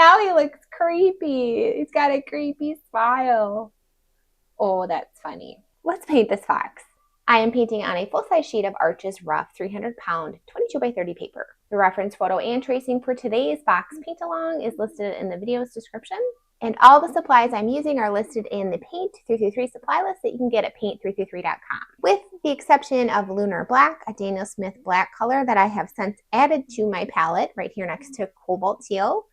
Now he looks creepy. He's got a creepy smile. Oh, that's funny. Let's paint this fox. I am painting on a full-size sheet of Arches Rough 300-pound 22 by 30 paper. The reference photo and tracing for today's box paint along is listed in the video's description. And all the supplies I'm using are listed in the Paint 333 supply list that you can get at paint333.com. With the exception of Lunar Black, a Daniel Smith black color that I have since added to my palette right here next to Cobalt Teal.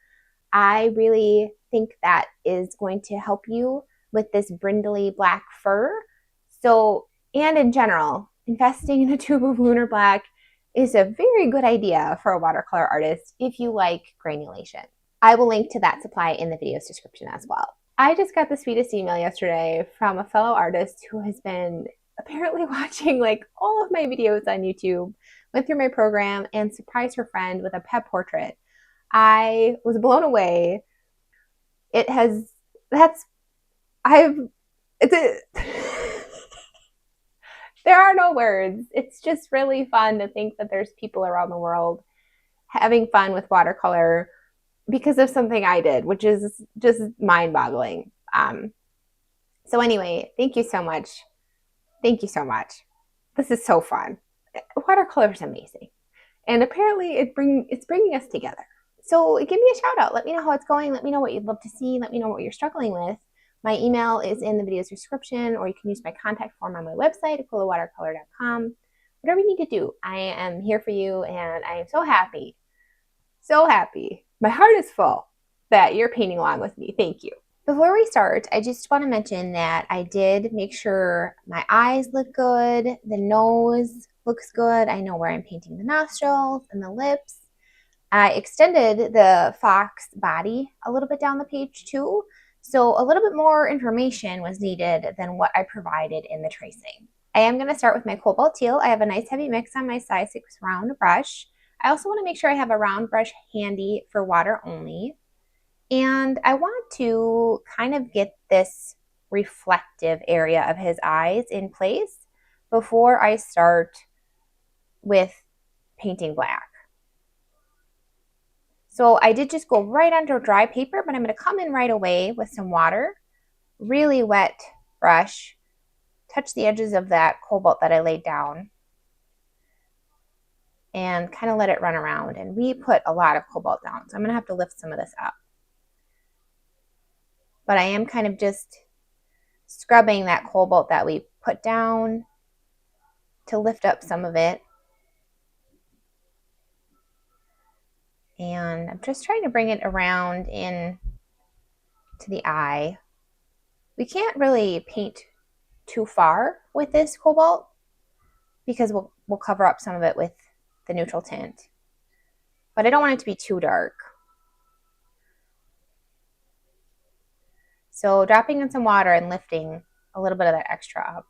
I really think that is going to help you with this brindly black fur. So, and in general, investing in a tube of Lunar Black is a very good idea for a watercolor artist if you like granulation. I will link to that supply in the video's description as well. I just got the sweetest email yesterday from a fellow artist who has been apparently watching like all of my videos on YouTube, went through my program, and surprised her friend with a pet portrait. I was blown away. It has, that's, I've, it's a, there are no words. It's just really fun to think that there's people around the world having fun with watercolor because of something I did, which is just mind-boggling. So anyway, thank you so much. Thank you so much. This is so fun. Watercolor is amazing. And apparently it's bringing us together. So give me a shout out. Let me know how it's going. Let me know what you'd love to see. Let me know what you're struggling with. My email is in the video's description, or you can use my contact form on my website, aquilawatercolor.com. Whatever you need to do, I am here for you, and I am so happy. So happy. My heart is full that you're painting along with me. Thank you. Before we start, I just want to mention that I did make sure my eyes look good, the nose looks good. I know where I'm painting the nostrils and the lips. I extended the fox body a little bit down the page too, so a little bit more information was needed than what I provided in the tracing. I am going to start with my Cobalt Teal. I have a nice heavy mix on my size 6 round brush. I also want to make sure I have a round brush handy for water only. And I want to kind of get this reflective area of his eyes in place before I start with painting black. So I did just go right onto dry paper, but I'm going to come in right away with some water, really wet brush, touch the edges of that cobalt that I laid down, and kind of let it run around. And we put a lot of cobalt down, so I'm going to have to lift some of this up. But I am kind of just scrubbing that cobalt that we put down to lift up some of it. And I'm just trying to bring it around in to the eye. We can't really paint too far with this cobalt because we'll cover up some of it with the neutral tint. But I don't want it to be too dark. So dropping in some water and lifting a little bit of that extra up.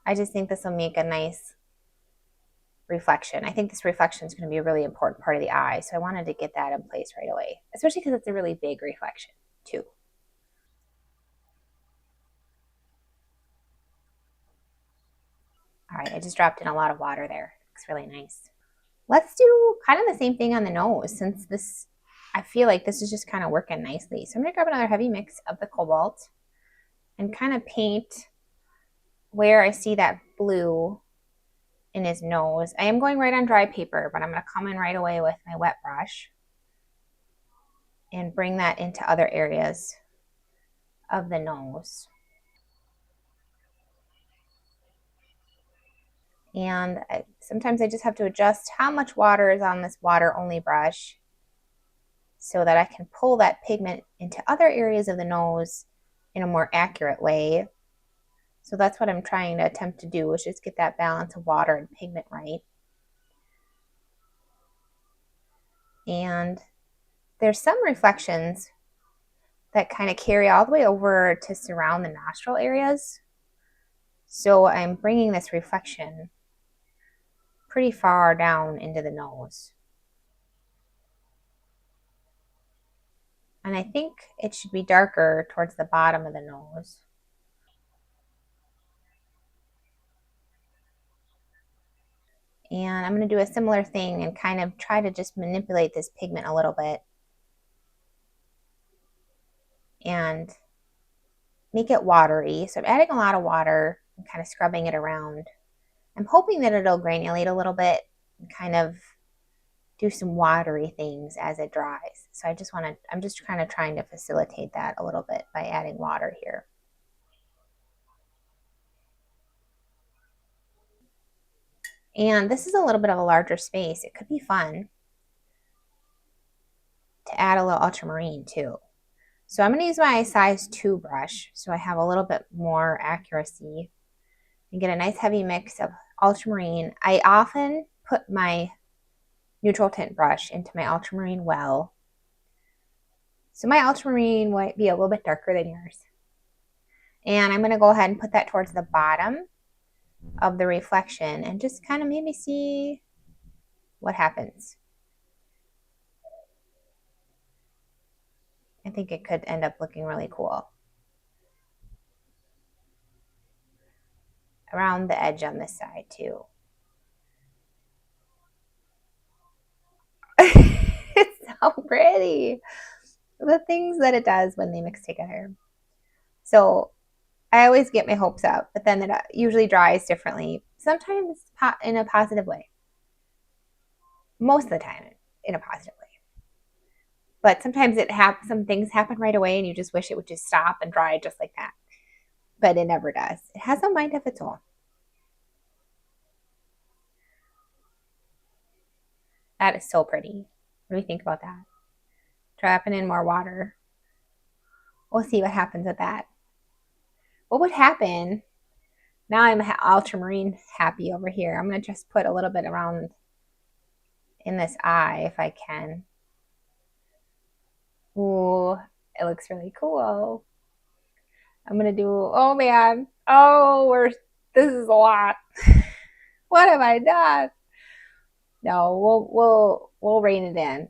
I just think this will make a nice reflection. I think this reflection is going to be a really important part of the eye, so I wanted to get that in place right away, especially because it's a really big reflection too. All right, I just dropped in a lot of water there. Looks really nice. Let's do kind of the same thing on the nose, since this, I feel like this is just kind of working nicely. So I'm going to grab another heavy mix of the cobalt and kind of paint where I see that blue in his nose. I am going right on dry paper, but I'm going to come in right away with my wet brush and bring that into other areas of the nose. And sometimes I just have to adjust how much water is on this water only brush so that I can pull that pigment into other areas of the nose in a more accurate way. So that's what I'm trying to attempt to do, is just get that balance of water and pigment right. And there's some reflections that kind of carry all the way over to surround the nostril areas. So I'm bringing this reflection pretty far down into the nose. And I think it should be darker towards the bottom of the nose. And I'm going to do a similar thing and kind of try to just manipulate this pigment a little bit and make it watery. So I'm adding a lot of water and kind of scrubbing it around. I'm hoping that it'll granulate a little bit and kind of do some watery things as it dries. So I'm just kind of trying to facilitate that a little bit by adding water here. And this is a little bit of a larger space. It could be fun to add a little ultramarine too. So I'm going to use my size 2 brush so I have a little bit more accuracy and get a nice heavy mix of ultramarine. I often put my neutral tint brush into my ultramarine well. So my ultramarine might be a little bit darker than yours. And I'm going to go ahead and put that towards the bottom of the reflection and just kind of maybe see what happens. I think it could end up looking really cool. Around the edge on this side too. It's so pretty. The things that it does when they mix together. So I always get my hopes up, but then it usually dries differently. Sometimes in a positive way. Most of the time in a positive way. But sometimes some things happen right away and you just wish it would just stop and dry just like that. But it never does. It has a mind of its own. That is so pretty. What do you think about that? Dropping in more water. We'll see what happens with that. What would happen? Now I'm ultramarine happy over here. I'm going to just put a little bit around in this eye if I can. Ooh, it looks really cool. I'm going to do, oh man. Oh, this is a lot. What have I done? No, we'll rein it in.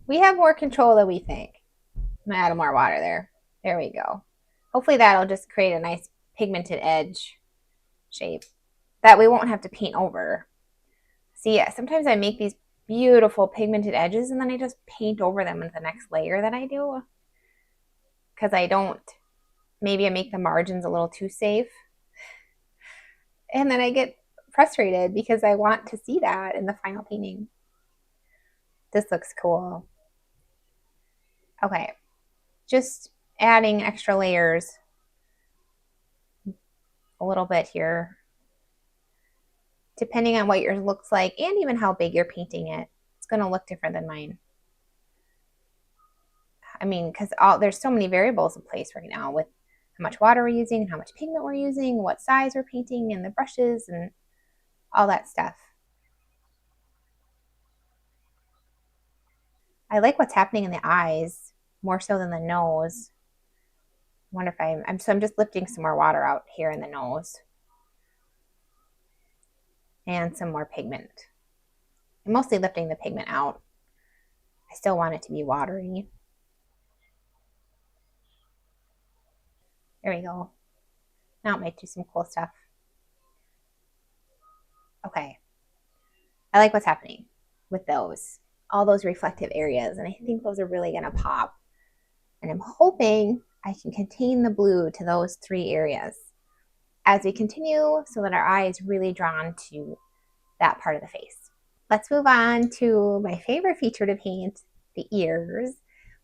We have more control than we think. I'm gonna add more water there. There we go. Hopefully that'll just create a nice pigmented edge shape that we won't have to paint over. See, yeah, sometimes I make these beautiful pigmented edges and then I just paint over them with the next layer that I do. Because maybe I make the margins a little too safe. And then I get frustrated because I want to see that in the final painting. This looks cool. Okay, just adding extra layers a little bit here, depending on what yours looks like and even how big you're painting it. It's going to look different than mine. I mean, because there's so many variables in place right now with how much water we're using, how much pigment we're using, what size we're painting, and the brushes and all that stuff. I like what's happening in the eyes more so than the nose. I wonder if I'm just lifting some more water out here in the nose and some more pigment. I'm mostly lifting the pigment out. I still want it to be watery. There we go. Now it might do some cool stuff. Okay. I like what's happening with all those reflective areas, and I think those are really going to pop. And I'm hoping I can contain the blue to those 3 areas as we continue so that our eye is really drawn to that part of the face. Let's move on to my favorite feature to paint, the ears.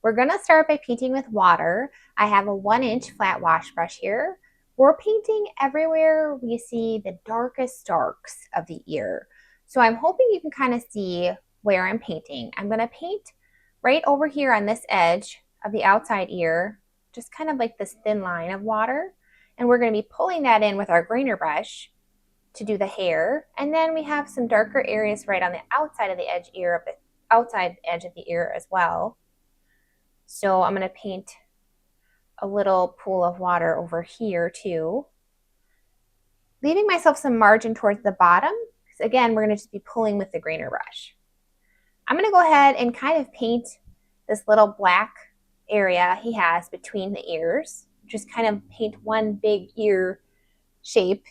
We're going to start by painting with water. I have a 1-inch flat wash brush here. We're painting everywhere we see the darkest darks of the ear. So I'm hoping you can kind of see where I'm painting. I'm going to paint right over here on this edge of the outside ear, just kind of like this thin line of water. And we're going to be pulling that in with our grainer brush to do the hair. And then we have some darker areas right on the outside of the outside edge of the ear as well. So I'm going to paint a little pool of water over here too, leaving myself some margin towards the bottom. Because again, we're going to just be pulling with the grainer brush. I'm going to go ahead and kind of paint this little black area he has between the ears. Just kind of paint one big ear shape,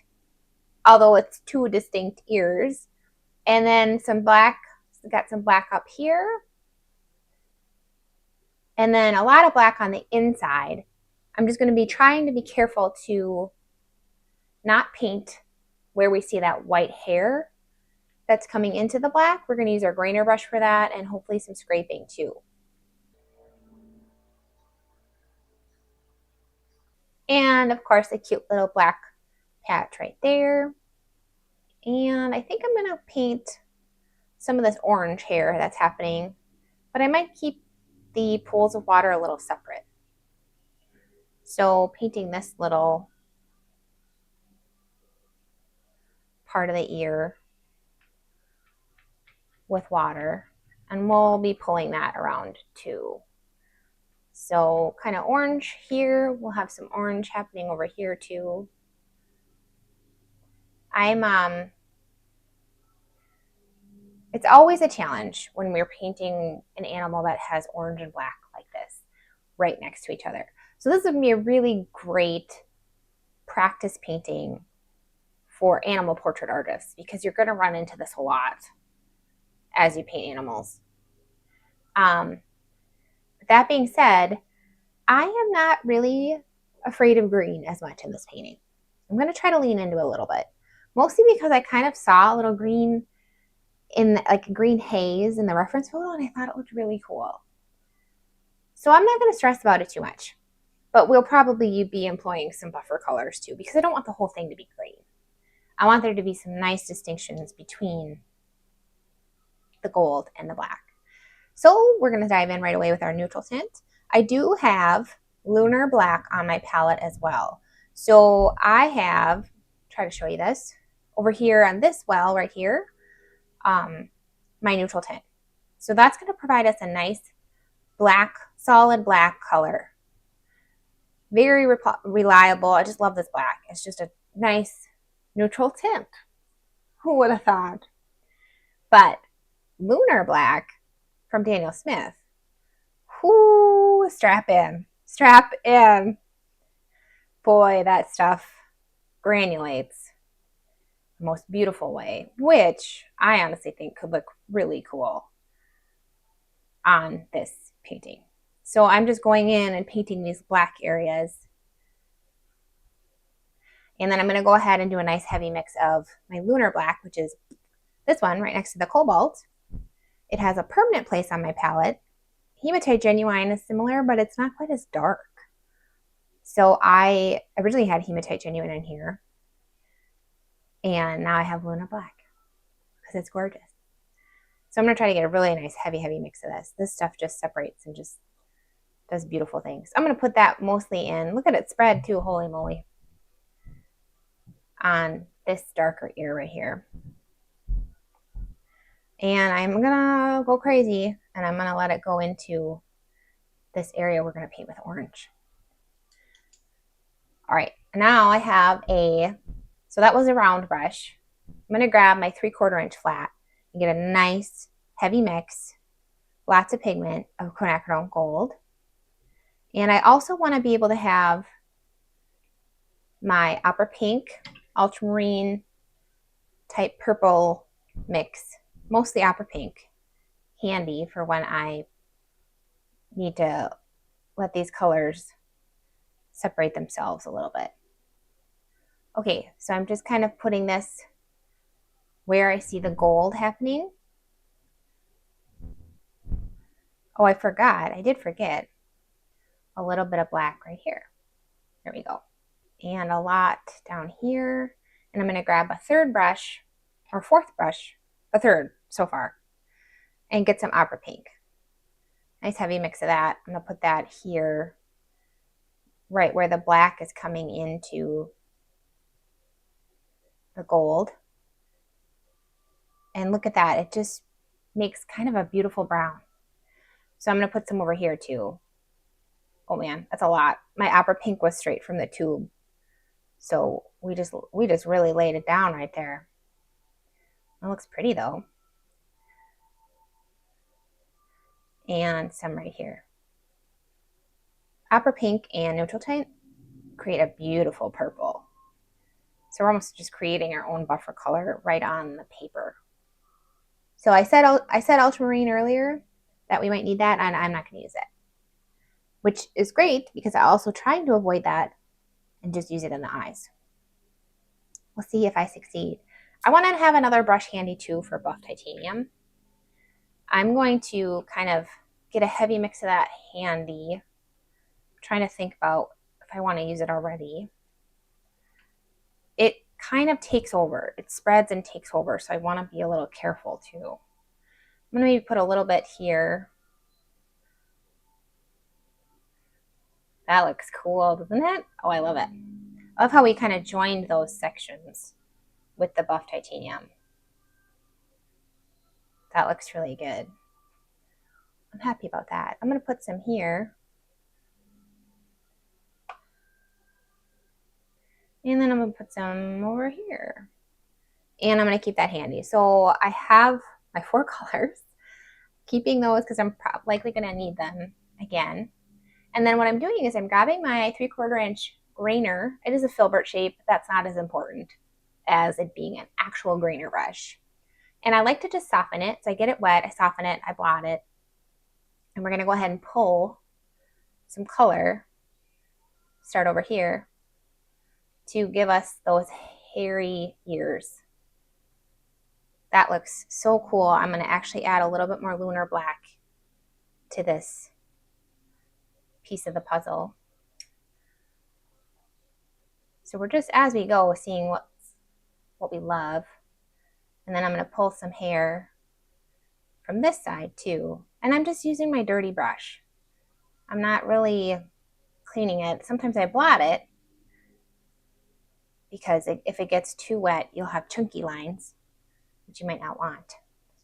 although it's 2 distinct ears. And then some black, got some black up here. And then a lot of black on the inside. I'm just going to be trying to be careful to not paint where we see that white hair that's coming into the black. We're going to use our grainer brush for that and hopefully some scraping too. And of course, a cute little black patch right there. And I think I'm going to paint some of this orange hair that's happening, but I might keep the pools of water a little separate. So painting this little part of the ear with water, and we'll be pulling that around too. So kind of orange here. We'll have some orange happening over here too. It's always a challenge when we're painting an animal that has orange and black like this right next to each other. So this would be a really great practice painting for animal portrait artists because you're going to run into this a lot as you paint animals. That being said, I am not really afraid of green as much in this painting. I'm going to try to lean into it a little bit, mostly because I kind of saw a little green in like a green haze in the reference photo and I thought it looked really cool. So I'm not going to stress about it too much, but we'll probably be employing some buffer colors too because I don't want the whole thing to be green. I want there to be some nice distinctions between the gold and the black. So we're going to dive in right away with our neutral tint. I do have Lunar Black on my palette as well. So I have, try to show you this, over here on this well right here, my neutral tint. So that's going to provide us a nice black, solid black color. Very reliable. I just love this black. It's just a nice neutral tint. Who would have thought? But Lunar Black from Daniel Smith. Whoo, strap in. Strap in. Boy, that stuff granulates the most beautiful way, which I honestly think could look really cool on this painting. So I'm just going in and painting these black areas. And then I'm going to go ahead and do a nice heavy mix of my Lunar Black, which is this one right next to the Cobalt. It has a permanent place on my palette. Hematite Genuine is similar, but it's not quite as dark. So I originally had Hematite Genuine in here. And now I have Lunar Black because it's gorgeous. So I'm going to try to get a really nice heavy mix of this. This stuff just separates and just does beautiful things. I'm going to put that mostly in. Look at it spread too, holy moly. On this darker ear right here. And I'm going to go crazy and I'm going to let it go into this area we're going to paint with orange. All right, now I have so that was a round brush. I'm going to grab my 3/4 inch flat and get a nice heavy mix, lots of pigment of quinacridone gold. And I also want to be able to have my opera pink, ultramarine type purple mix, mostly opera pink, handy for when I need to let these colors separate themselves a little bit. Okay, so I'm just kind of putting this where I see the gold happening. Oh, I did forget a little bit of black right here. There we go. And a lot down here. And I'm going to grab a third brush, or fourth brush, a third so far, and get some opera pink. Nice heavy mix of that. I'm going to put that here, right where the black is coming into the gold. And look at that. It just makes kind of a beautiful brown. So I'm going to put some over here too. Oh man, that's a lot. My opera pink was straight from the tube. So we just really laid it down right there. It looks pretty though. And some right here. Opera pink and neutral tint create a beautiful purple. So we're almost just creating our own buffer color right on the paper. So I said ultramarine earlier, that we might need that, and I'm not going to use it, which is great because I also tried to avoid that and just use it in the eyes. We'll see if I succeed. I want to have another brush handy too for buff titanium. I'm going to kind of get a heavy mix of that handy. I'm trying to think about if I want to use it already. It kind of takes over. It spreads and takes over, so I want to be a little careful too. I'm going to maybe put a little bit here. That looks cool, doesn't it? Oh, I love it. I love how we kind of joined those sections with the buff titanium. That looks really good. I'm happy about that. I'm going to put some here. And then I'm going to put some over here. And I'm going to keep that handy. So I have my 4 colors. Keeping those because I'm likely going to need them again. And then what I'm doing is I'm grabbing my 3/4 inch grainer. It is a filbert shape. That's not as important as it being an actual grainer brush. And I like to just soften it. So I get it wet, I soften it, I blot it. And we're going to go ahead and pull some color, start over here, to give us those hairy ears. That looks so cool. I'm going to actually add a little bit more Lunar Black to this piece of the puzzle. So we're just, as we go, seeing what we love. And then I'm going to pull some hair from this side too. And I'm just using my dirty brush. I'm not really cleaning it. Sometimes I blot it because if it gets too wet, you'll have chunky lines, which you might not want.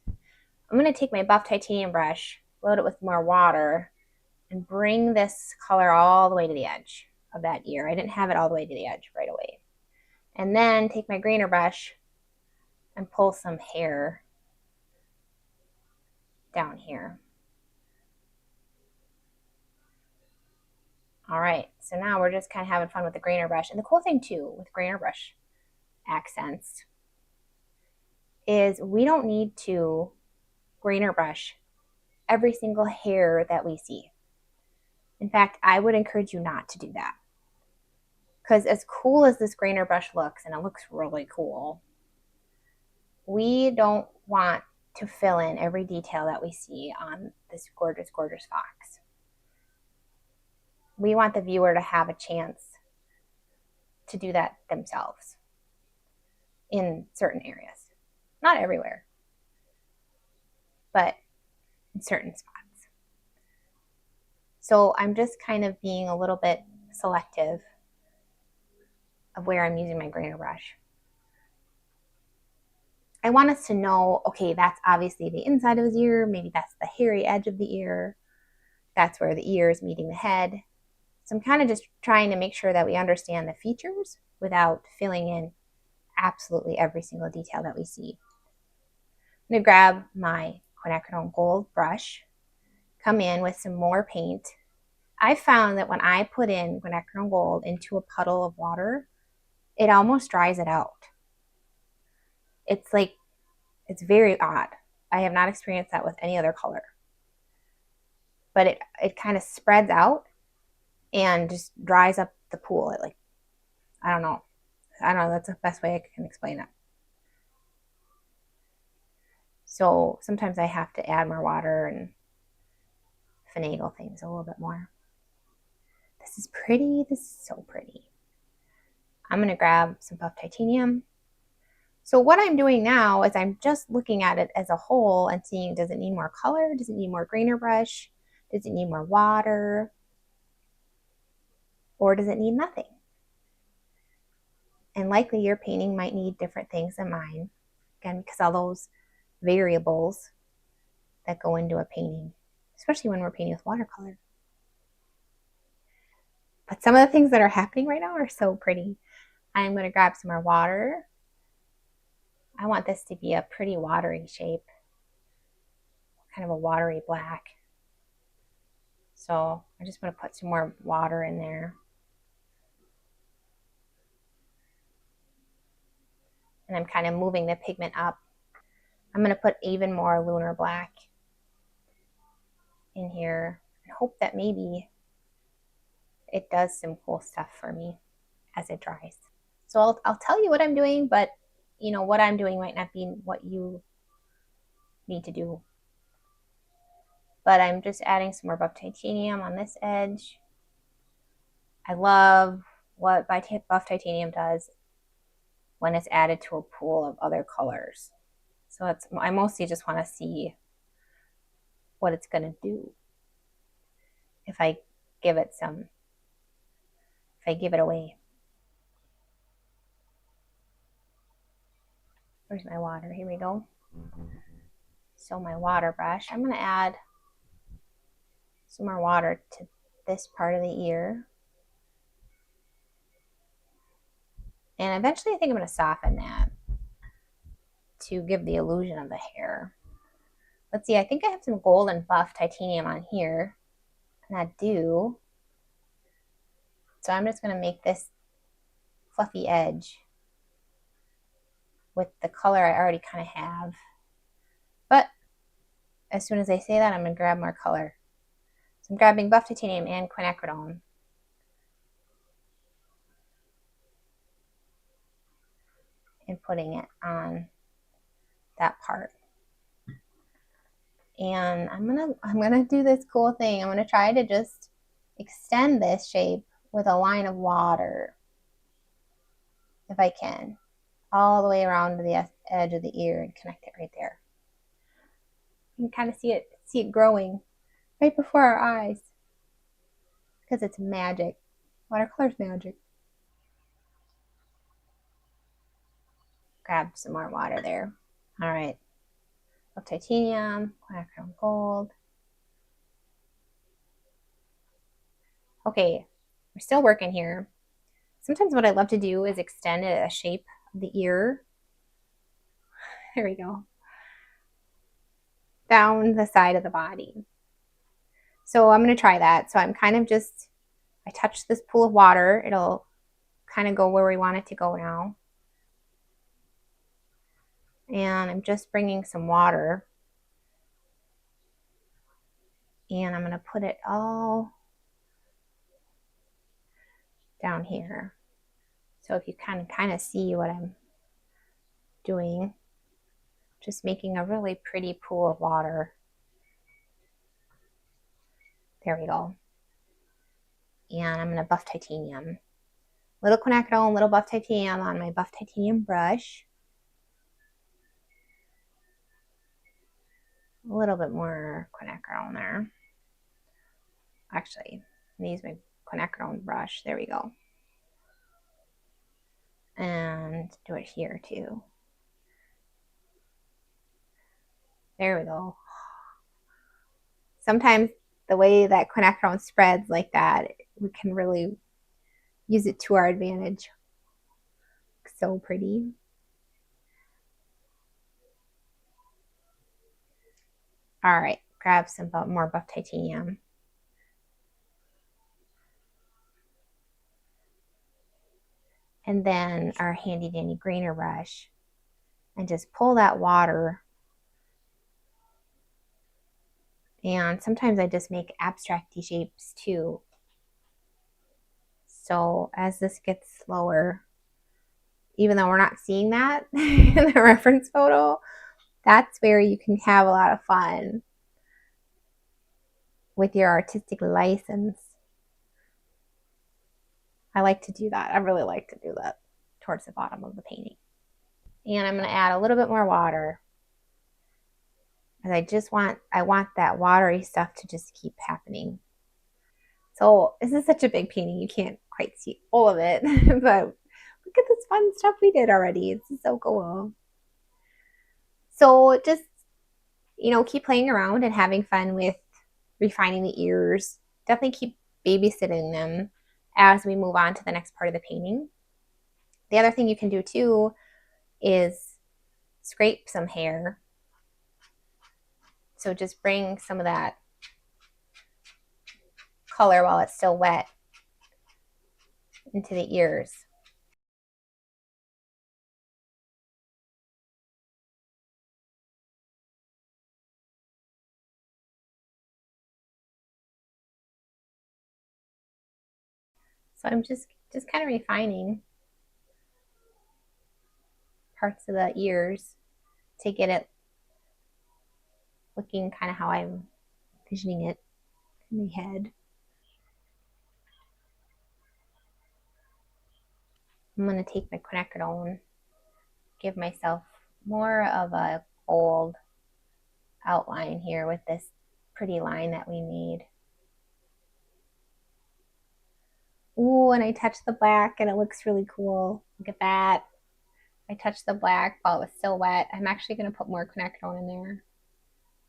I'm going to take my buff titanium brush, load it with more water, and bring this color all the way to the edge of that ear. I didn't have it all the way to the edge right away. And then take my grainer brush and pull some hair down here. All right, so now we're just kind of having fun with the grainer brush. And the cool thing too with grainer brush accents is we don't need to grainer brush every single hair that we see. In fact, I would encourage you not to do that. Because as cool as this grainer brush looks, and it looks really cool, we don't want to fill in every detail that we see on this gorgeous, gorgeous fox. We want the viewer to have a chance to do that themselves in certain areas. Not everywhere, but in certain spots. So I'm just kind of being a little bit selective of where I'm using my grainer brush. I want us to know, okay, that's obviously the inside of his ear. Maybe that's the hairy edge of the ear. That's where the ear is meeting the head. So I'm kind of just trying to make sure that we understand the features without filling in absolutely every single detail that we see. I'm going to grab my quinacridone gold brush, come in with some more paint. I found that when I put in quinacridone gold into a puddle of water, it almost dries it out. It's very odd. I have not experienced that with any other color. But it kind of spreads out and just dries up the pool. I don't know. That's the best way I can explain it. So sometimes I have to add more water and finagle things a little bit more. This is pretty. This is so pretty. I'm going to grab some buff titanium. So what I'm doing now is I'm just looking at it as a whole and seeing, does it need more color? Does it need more grainer brush? Does it need more water? Or does it need nothing? And likely your painting might need different things than mine. Again, because all those variables that go into a painting, especially when we're painting with watercolor. But some of the things that are happening right now are so pretty. I'm going to grab some more water. I want this to be a pretty watery shape, kind of a watery black. So I just want to put some more water in there. And I'm kind of moving the pigment up. I'm going to put even more Lunar Black in here and hope that maybe it does some cool stuff for me as it dries. So I'll tell you what I'm doing, but you know, what I'm doing might not be what you need to do. But I'm just adding some more buff titanium on this edge. I love what buff titanium does when it's added to a pool of other colors. So I mostly just want to see what it's going to do if I give it away. Where's my water? Here we go. So my water brush, I'm going to add some more water to this part of the ear. And eventually I think I'm going to soften that to give the illusion of the hair. Let's see, I think I have some gold and buff titanium on here. And I do. So I'm just going to make this fluffy edge with the color I already kind of have. But as soon as I say that, I'm going to grab more color. So I'm grabbing buff titanium and quinacridone. And putting it on that part. And I'm gonna do this cool thing. I'm gonna try to just extend this shape with a line of water, if I can, all the way around to the edge of the ear and connect it right there. You can kind of see it growing right before our eyes because it's magic. Watercolor's magic. Grab some more water there. All right. Of titanium, quinacridone gold. Okay, we're still working here. Sometimes what I love to do is extend a shape of the ear. There we go. Down the side of the body. So I'm going to try that. So I'm kind of just, I touch this pool of water. It'll kind of go where we want it to go now. And I'm just bringing some water. And I'm going to put it all down here. So if you can kind of see what I'm doing, just making a really pretty pool of water. There we go. And I'm going to buff titanium. Little quinacridone, little buff titanium on my buff titanium brush. A little bit more quinacridone there. Actually, I'm going to use my quinacridone brush. There we go. And do it here too. There we go. Sometimes the way that quinacridone spreads like that, we can really use it to our advantage. So pretty. All right, grab some more buff titanium. And then our handy dandy grainer brush, and just pull that water. And sometimes I just make abstracty shapes too. So as this gets slower, even though we're not seeing that in the reference photo, that's where you can have a lot of fun with your artistic license. I like to do that. I really like to do that towards the bottom of the painting. And I'm going to add a little bit more water. Because I want that watery stuff to just keep happening. So this is such a big painting, you can't quite see all of it, but look at this fun stuff we did already. This is so cool. So just, keep playing around and having fun with refining the ears. Definitely keep babysitting them as we move on to the next part of the painting. The other thing you can do too is scrape some hair. So just bring some of that color while it's still wet into the ears. So I'm just kind of refining parts of the ears to get it looking kind of how I'm envisioning it in my head. I'm going to take my quinacridone, give myself more of a gold outline here with this pretty line that we made. Ooh, and I touched the black and it looks really cool. Look at that. I touched the black while it was still wet. I'm actually going to put more quinacridone in there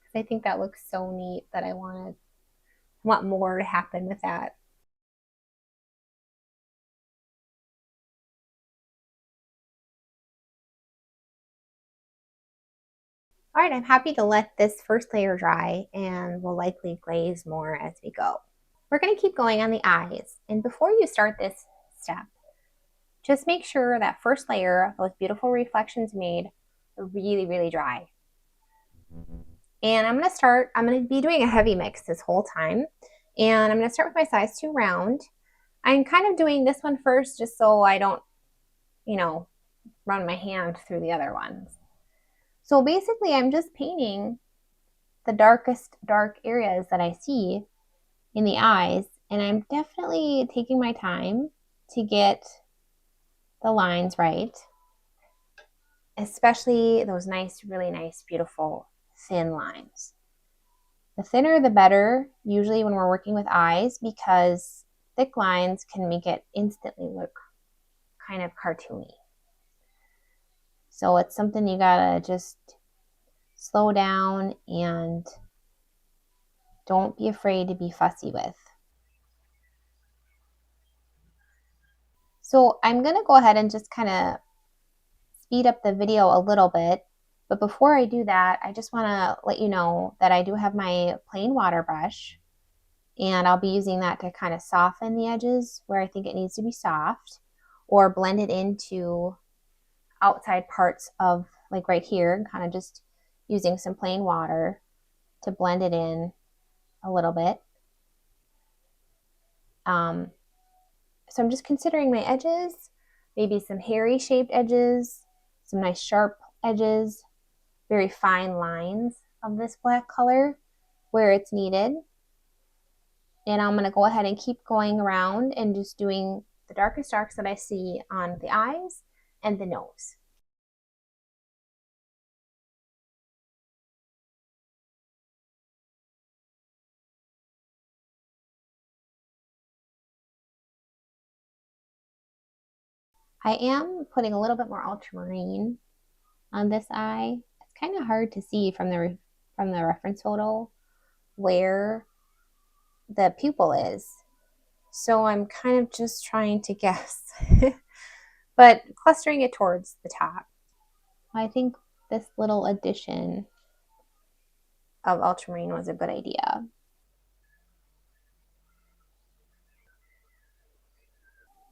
because I think that looks so neat that I want more to happen with that. All right, I'm happy to let this first layer dry and we'll likely glaze more as we go. We're going to keep going on the eyes. And before you start this step, just make sure that first layer, those beautiful reflections made, are really, really dry. And I'm going to be doing a heavy mix this whole time. And I'm going to start with my size 2 round. I'm kind of doing this one first just so I don't, run my hand through the other ones. So basically I'm just painting the darkest dark areas that I see in the eyes. And I'm definitely taking my time to get the lines right, especially those nice, really nice, beautiful thin lines. The thinner the better, usually when we're working with eyes, because thick lines can make it instantly look kind of cartoony. So it's something you gotta just slow down and don't be afraid to be fussy with. So I'm gonna go ahead and just kind of speed up the video a little bit. But before I do that, I just want to let you know that I do have my plain water brush, and I'll be using that to kind of soften the edges where I think it needs to be soft, or blend it into outside parts of, like right here, and kind of just using some plain water to blend it in a little bit. So I'm just considering my edges, maybe some hairy shaped edges, some nice sharp edges, very fine lines of this black color where it's needed. And I'm going to go ahead and keep going around and just doing the darkest darks that I see on the eyes and the nose. I am putting a little bit more ultramarine on this eye. It's kind of hard to see from the reference photo where the pupil is. So I'm kind of just trying to guess, but clustering it towards the top. I think this little addition of ultramarine was a good idea.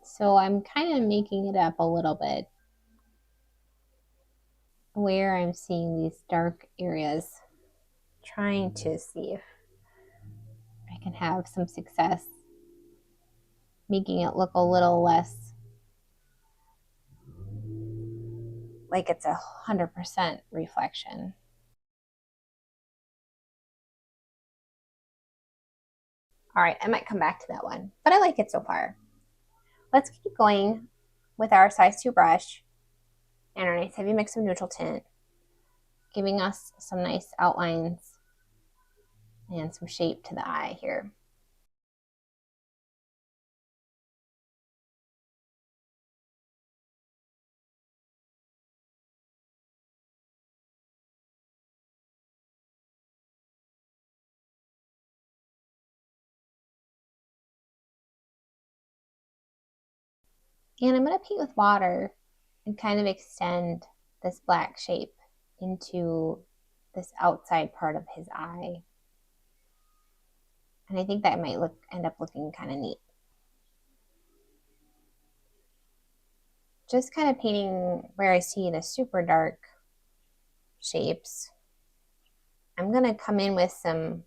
So I'm kind of making it up a little bit where I'm seeing these dark areas, trying to see if I can have some success making it look a little less like it's 100% reflection. All right, I might come back to that one, but I like it so far. Let's keep going with our size 2 brush and our nice heavy mix of neutral tint, giving us some nice outlines and some shape to the eye here. And I'm going to paint with water and kind of extend this black shape into this outside part of his eye. And I think that might end up looking kind of neat. Just kind of painting where I see the super dark shapes. I'm going to come in with some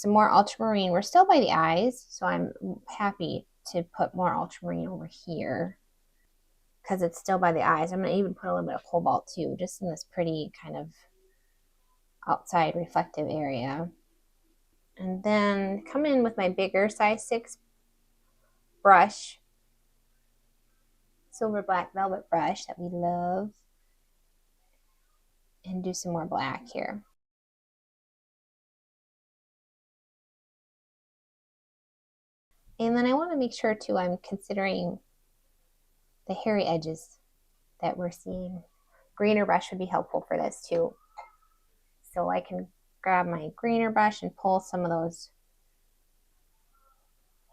more ultramarine. We're still by the eyes, so I'm happy to put more ultramarine over here because it's still by the eyes. I'm going to even put a little bit of cobalt too, just in this pretty kind of outside reflective area. And then come in with my bigger size 6 brush, silver black velvet brush that we love, and do some more black here. And then I want to make sure too I'm considering the hairy edges that we're seeing. Greener brush would be helpful for this too. So I can grab my greener brush and pull some of those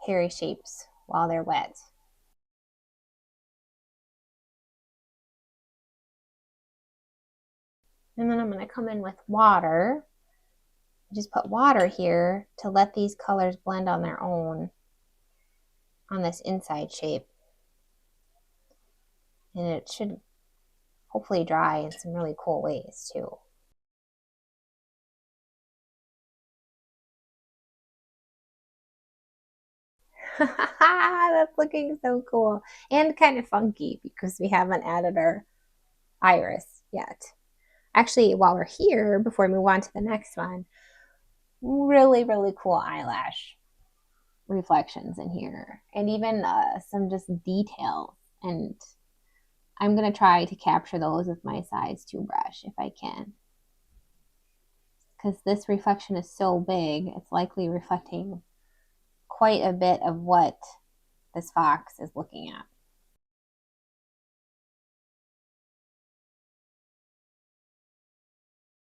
hairy shapes while they're wet. And then I'm going to come in with water. Just put water here to let these colors blend on their own on this inside shape. And it should hopefully dry in some really cool ways too. That's looking so cool and kind of funky because we haven't added our iris yet. Actually, while we're here, before we move on to the next one, really, really cool eyelash reflections in here, and even some just details. And I'm going to try to capture those with my size 2 brush if I can. Because this reflection is so big, it's likely reflecting quite a bit of what this fox is looking at.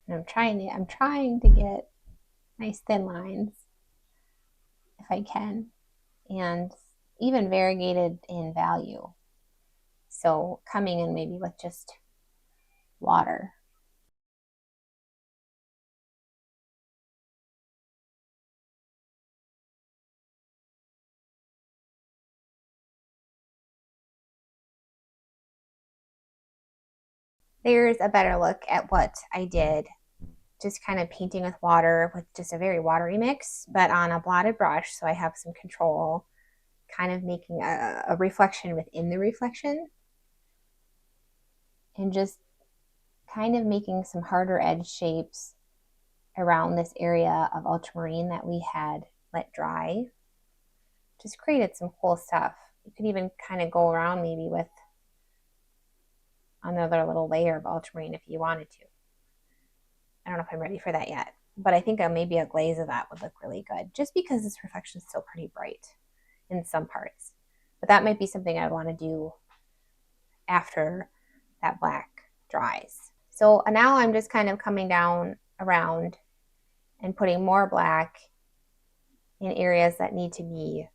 And I'm trying to get nice thin lines if I can, and even variegated in value. So coming in maybe with just water. There's a better look at what I did, just kind of painting with water with just a very watery mix, but on a blotted brush, so I have some control, kind of making a reflection within the reflection, and just kind of making some harder edge shapes around this area of ultramarine that we had let dry. Just created some cool stuff. You could even kind of go around maybe with another little layer of ultramarine if you wanted to. I don't know if I'm ready for that yet, but I think maybe a glaze of that would look really good, just because this reflection is still pretty bright in some parts. But that might be something I want to do after that black dries. So now I'm just kind of coming down around and putting more black in areas that need to be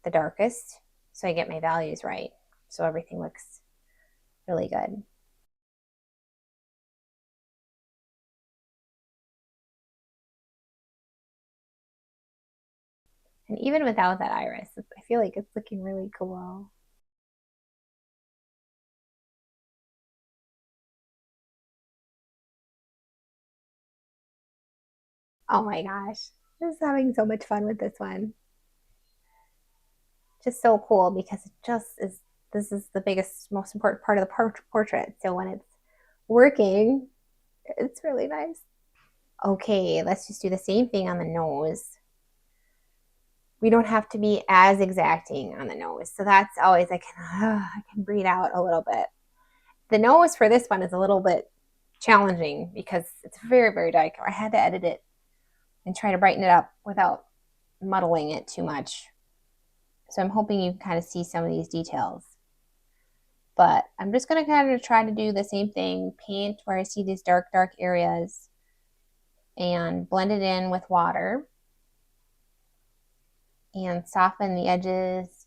the darkest, so I get my values right, so everything looks really good. And even without that iris, I feel like it's looking really cool. Oh my gosh, I'm just having so much fun with this one. Just so cool because it just is, this is the biggest, most important part of the portrait. So when it's working, it's really nice. Okay, let's just do the same thing on the nose. We don't have to be as exacting on the nose. So that's always, I can breathe out a little bit. The nose for this one is a little bit challenging because it's very, very dark. I had to edit it and try to brighten it up without muddling it too much. So I'm hoping you can kind of see some of these details. But I'm just going to kind of try to do the same thing, paint where I see these dark, dark areas and blend it in with water and soften the edges,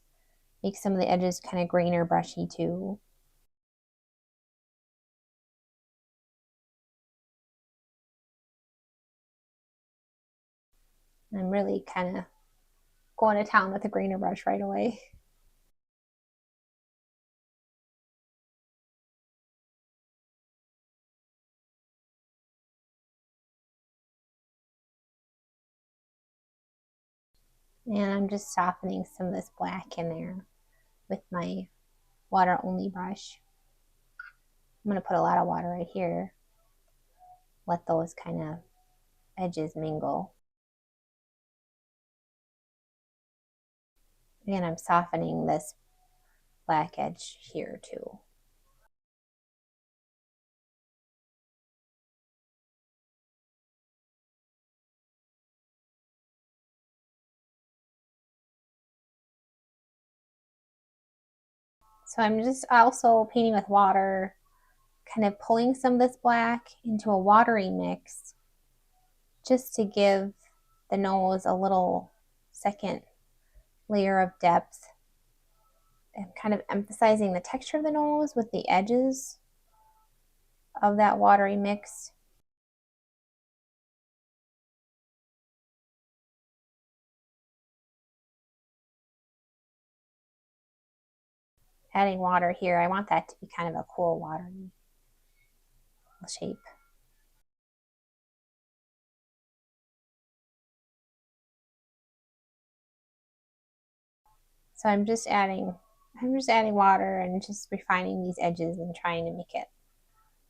make some of the edges kind of greener, brushy too. I'm really kind of going to town with the greener brush right away. And I'm just softening some of this black in there with my water only brush. I'm going to put a lot of water right here. Let those kind of edges mingle. And I'm softening this black edge here too. So I'm just also painting with water, kind of pulling some of this black into a watery mix just to give the nose a little second layer of depth. And kind of emphasizing the texture of the nose with the edges of that watery mix. Adding water here, I want that to be kind of a cool watery shape. So I'm just adding water and just refining these edges and trying to make it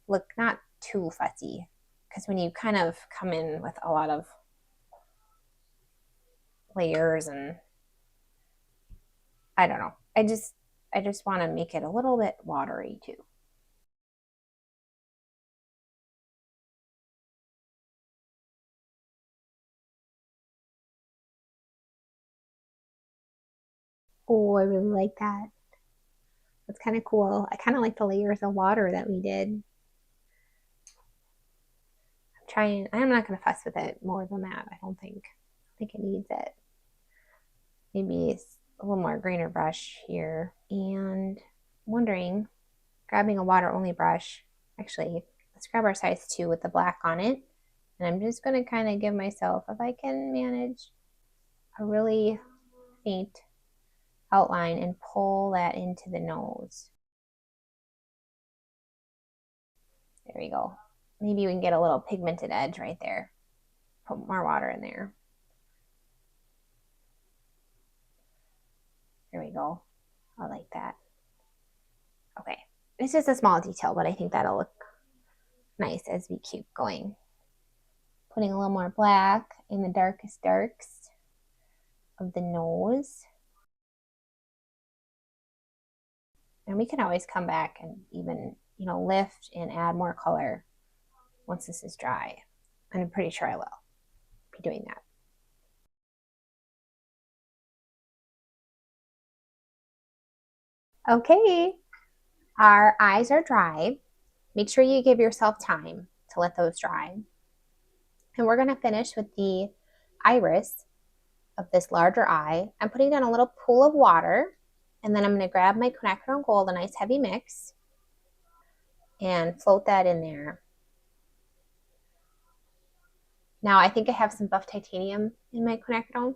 look not too fussy. Because when you kind of come in with a lot of layers and I don't know, I just want to make it a little bit watery too. Oh, I really like that. That's kind of cool. I kind of like the layers of water that we did. I'm not going to fuss with it more than that. I don't think it needs it. Maybe a little more greener brush here. And wondering, grabbing a water only brush, actually, let's grab our size 2 with the black on it. And I'm just going to kind of give myself, if I can manage, a really faint outline and pull that into the nose. There we go. Maybe we can get a little pigmented edge right there. Put more water in there. There we go. I like that. Okay. It's just a small detail, but I think that'll look nice as we keep going. Putting a little more black in the darkest darks of the nose. And we can always come back and even, lift and add more color once this is dry. And I'm pretty sure I will be doing that. Okay, our eyes are dry. Make sure you give yourself time to let those dry. And we're going to finish with the iris of this larger eye. I'm putting down a little pool of water, and then I'm going to grab my quinacridone gold, a nice heavy mix, and float that in there. Now I think I have some buff titanium in my quinacridone,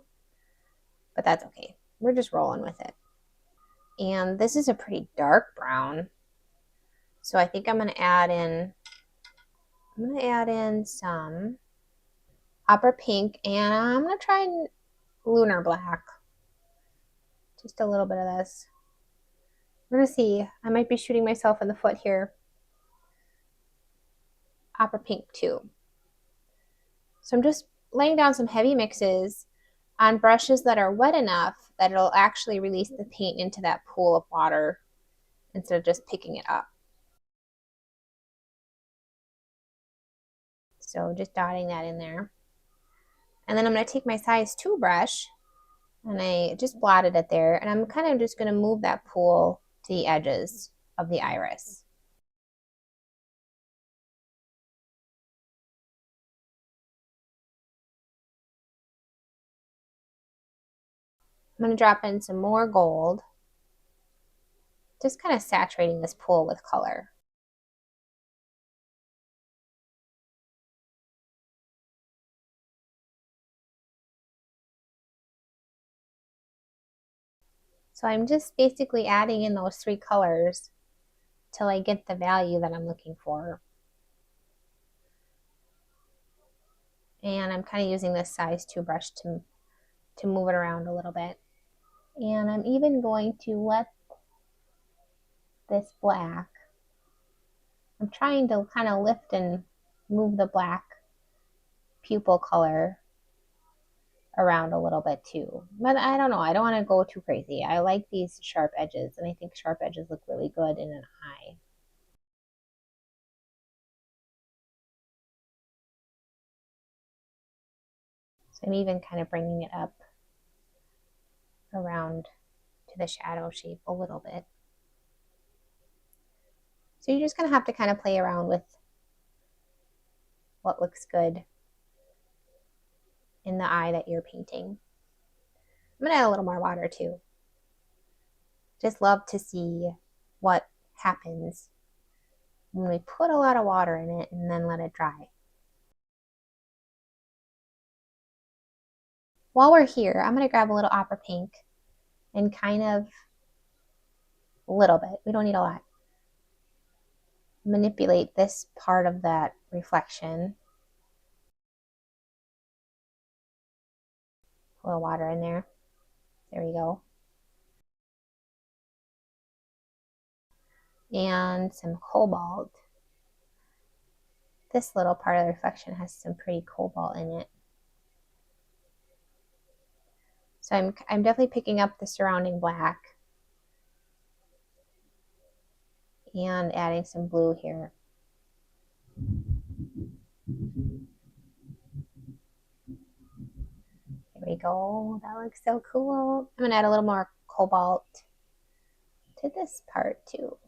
but that's okay. We're just rolling with it. And this is a pretty dark brown, so I think I'm going to add in some opera pink, and I'm going to try lunar black. Just a little bit of this. We're going to see. I might be shooting myself in the foot here. Opera pink too. So I'm just laying down some heavy mixes on brushes that are wet enough that it'll actually release the paint into that pool of water instead of just picking it up. So just dotting that in there. And then I'm going to take my size 2 brush and I just blotted it there. And I'm kind of just going to move that pool to the edges of the iris. I'm going to drop in some more gold, just kind of saturating this pool with color. So I'm just basically adding in those 3 colors till I get the value that I'm looking for. And I'm kind of using this size 2 brush to to move it around a little bit. And I'm even going to let this black, I'm trying to kind of lift and move the black pupil color around a little bit too. But I don't know, I don't want to go too crazy. I like these sharp edges, and I think sharp edges look really good in an eye. So I'm even kind of bringing it up around to the shadow shape a little bit. So you're just going to have to kind of play around with what looks good in the eye that you're painting. I'm going to add a little more water too. Just love to see what happens when we put a lot of water in it and then let it dry. While we're here, I'm going to grab a little opera pink and kind of a little bit, we don't need a lot, manipulate this part of that reflection. A little water in there. There we go. And some cobalt. This little part of the reflection has some pretty cobalt in it. So I'm definitely picking up the surrounding black and adding some blue here. There we go. That looks so cool. I'm going to add a little more cobalt to this part too.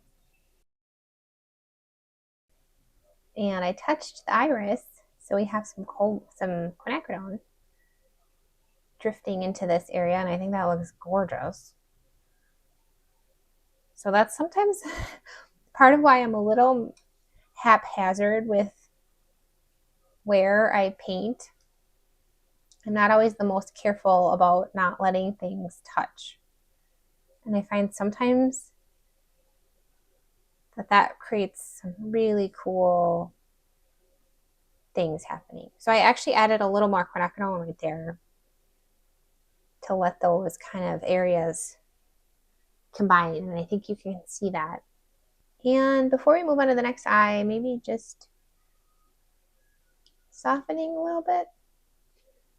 And I touched the iris, so we have some quinacridone drifting into this area, and I think that looks gorgeous. So that's sometimes part of why I'm a little haphazard with where I paint. I'm not always the most careful about not letting things touch. And I find sometimes that creates some really cool things happening. So I actually added a little more quinacridone right there to let those kind of areas combine, and I think you can see that. And before we move on to the next eye, maybe just softening a little bit.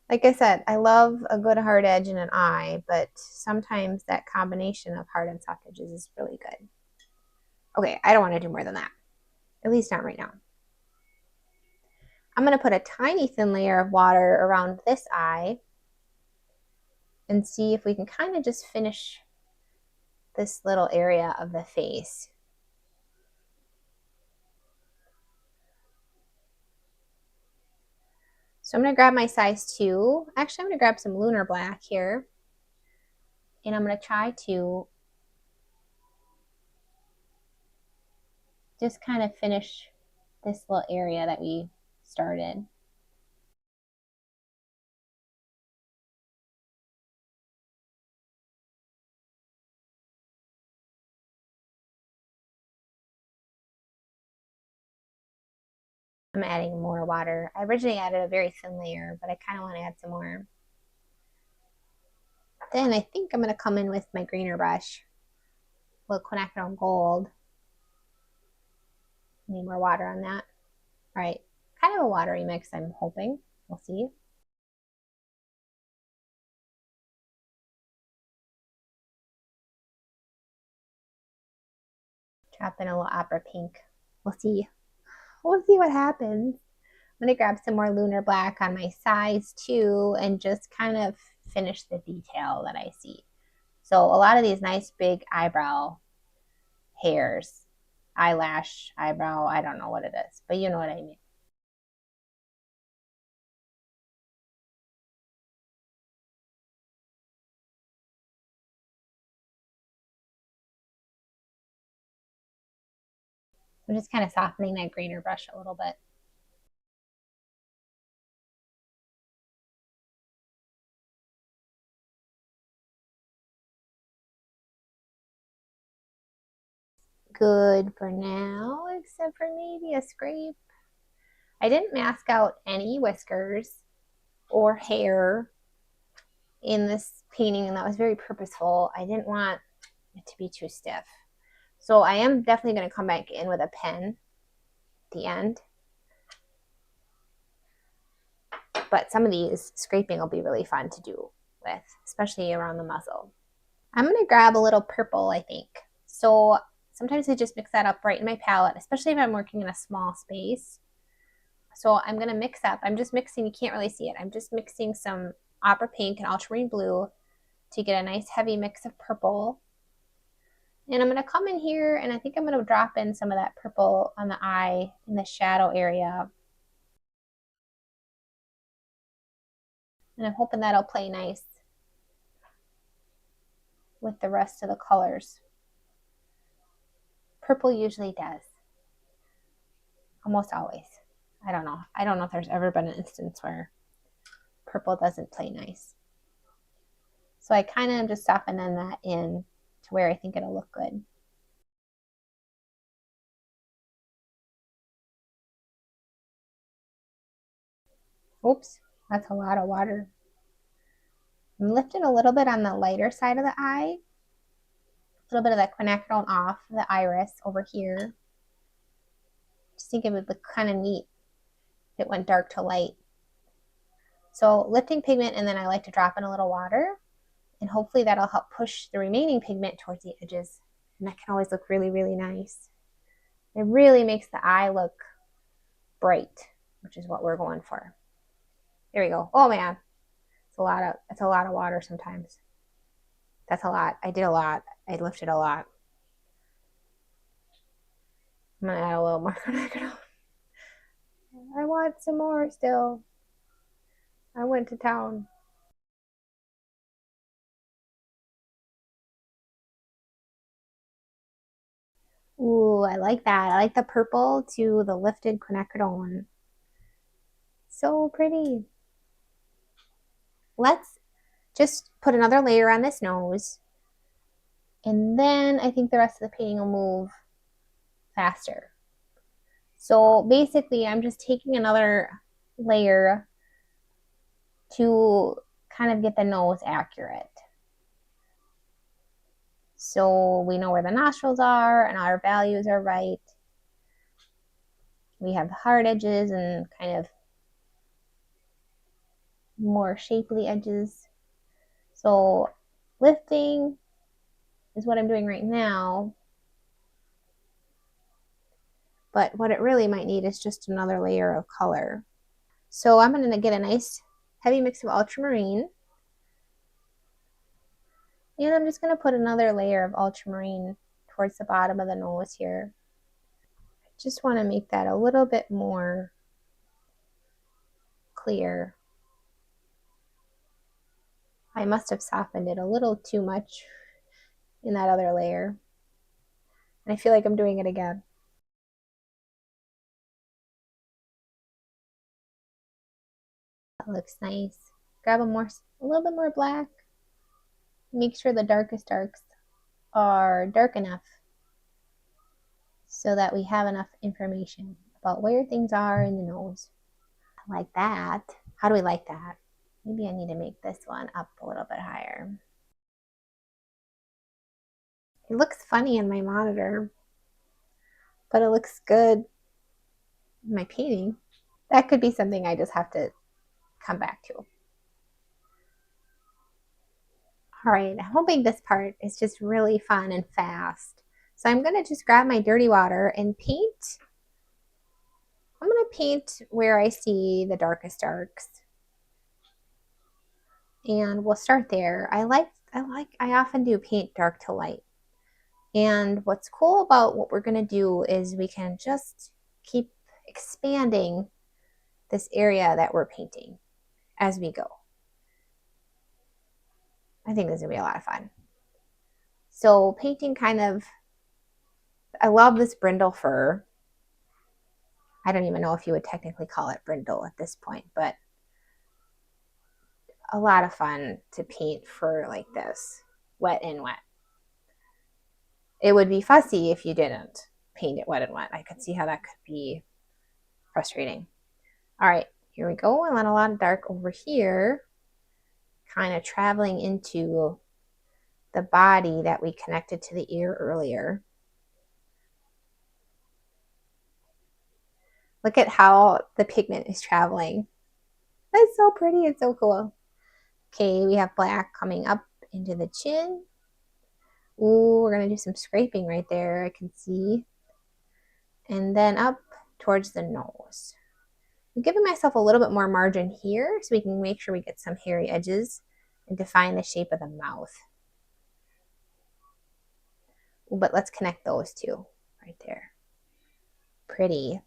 Like I said, I love a good hard edge in an eye, but sometimes that combination of hard and soft edges is really good. Okay, I don't want to do more than that, at least not right now. I'm going to put a tiny thin layer of water around this eye and see if we can kind of just finish this little area of the face. So I'm going to grab my size 2. Actually, I'm going to grab some Lunar Black here. And I'm going to try to just kind of finish this little area that we started. I'm adding more water. I originally added a very thin layer, but I kind of want to add some more. Then I think I'm going to come in with my greener brush, a little quinacridone gold. Need more water on that. All right, kind of a watery mix, I'm hoping. We'll see. Drop in a little opera pink. We'll see. We'll see what happens. I'm going to grab some more Lunar Black on my size 2 and just kind of finish the detail that I see. So a lot of these nice big eyebrow hairs, eyelash, eyebrow, I don't know what it is, but you know what I mean. I'm just kind of softening that greener brush a little bit. Good for now, except for maybe a scrape. I didn't mask out any whiskers or hair in this painting, and that was very purposeful. I didn't want it to be too stiff. So I am definitely going to come back in with a pen at the end. But some of these scraping will be really fun to do with, especially around the muzzle. I'm going to grab a little purple, I think. So sometimes I just mix that up right in my palette, especially if I'm working in a small space. So I'm going to mix up. I'm just mixing, you can't really see it. I'm just mixing some opera pink and ultramarine blue to get a nice heavy mix of purple. And I'm going to come in here and I think I'm going to drop in some of that purple on the eye in the shadow area. And I'm hoping that'll play nice with the rest of the colors. Purple usually does. Almost always. I don't know. I don't know if there's ever been an instance where purple doesn't play nice. So I kind of am just softening that in to where I think it'll look good. Oops, that's a lot of water. I'm lifting a little bit on the lighter side of the eye. A little bit of that quinacridone off the iris over here. Just think it would look kind of neat if it went dark to light. So lifting pigment, and then I like to drop in a little water, and hopefully that'll help push the remaining pigment towards the edges. And that can always look really, really nice. It really makes the eye look bright, which is what we're going for. There we go. Oh man, it's a lot of water sometimes. That's a lot. I did a lot. I lifted a lot. I'm gonna add a little more. I want some more still. I went to town. Ooh, I like that. I like the purple to the lifted quinacridone. So pretty. Let's just put another layer on this nose. And then I think the rest of the painting will move faster. So basically, I'm just taking another layer to kind of get the nose accurate. So we know where the nostrils are and our values are right. We have the hard edges and kind of more shapely edges. So lifting is what I'm doing right now. But what it really might need is just another layer of color. So I'm going to get a nice heavy mix of ultramarine. And I'm just going to put another layer of ultramarine towards the bottom of the nose here. I just want to make that a little bit more clear. I must have softened it a little too much in that other layer. And I feel like I'm doing it again. That looks nice. Grab a little bit more black. Make sure the darkest darks are dark enough so that we have enough information about where things are in the nose. I like that. How do we like that? Maybe I need to make this one up a little bit higher. It looks funny in my monitor, but it looks good in my painting. That could be something I just have to come back to. All right, I'm hoping this part is just really fun and fast. So I'm gonna just grab my dirty water and paint. I'm gonna paint where I see the darkest darks. And we'll start there. I often do paint dark to light. And what's cool about what we're gonna do is we can just keep expanding this area that we're painting as we go. I think this is gonna be a lot of fun. So painting I love this brindle fur. I don't even know if you would technically call it brindle at this point, but a lot of fun to paint fur like this, wet and wet. It would be fussy if you didn't paint it wet and wet. I could see how that could be frustrating. All right, here we go. I want a lot of dark over here. kind of traveling into the body that we connected to the ear earlier. Look at how the pigment is traveling. That's so pretty. It's so cool. Okay, we have black coming up into the chin. Ooh, we're going to do some scraping right there, I can see. And then up towards the nose. I'm giving myself a little bit more margin here so we can make sure we get some hairy edges and define the shape of the mouth. But let's connect those two right there. Pretty.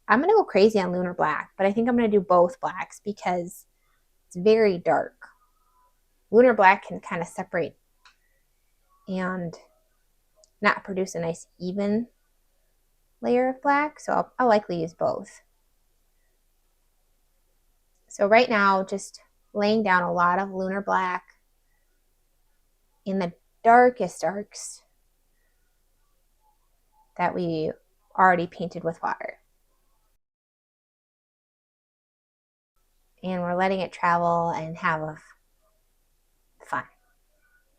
I'm going to go crazy on Lunar Black, but I think I'm going to do both blacks because it's very dark. Lunar Black can kind of separate and not produce a nice even layer of black, so I'll likely use both. So right now, just laying down a lot of Lunar Black in the darkest darks that we already painted with water. And we're letting it travel and have fun.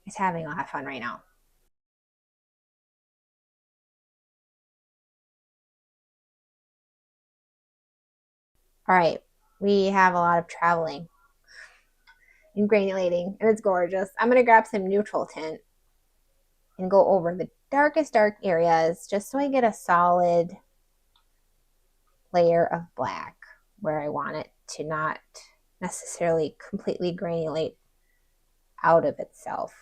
It's having a lot of fun right now. All right, we have a lot of traveling and granulating, and it's gorgeous. I'm going to grab some neutral tint and go over the darkest dark areas just so I get a solid layer of black where I want it to not necessarily completely granulate out of itself.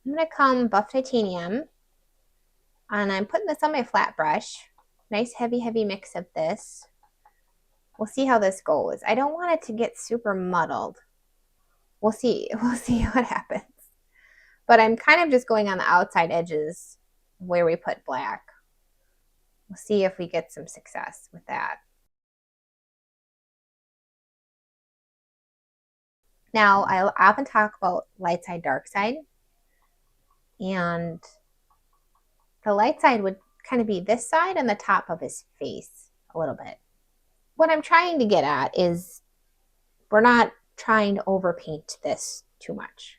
I'm going to come buff titanium, and I'm putting this on my flat brush. Nice heavy mix of this. We'll see how this goes. I don't want it to get super muddled. We'll see what happens. But I'm kind of just going on the outside edges where we put black. We'll see if we get some success with that. Now, I often talk about light side, dark side. And the light side would kind of be this side and the top of his face a little bit. What I'm trying to get at is we're not trying to overpaint this too much.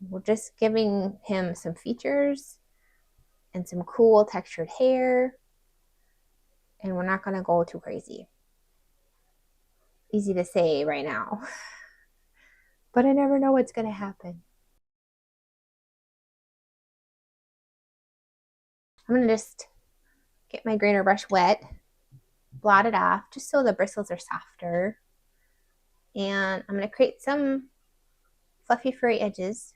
We're just giving him some features and some cool textured hair, and we're not going to go too crazy. Easy to say right now, but I never know what's going to happen. I'm going to just get my grainer brush wet, blot it off just so the bristles are softer, and I'm going to create some fluffy furry edges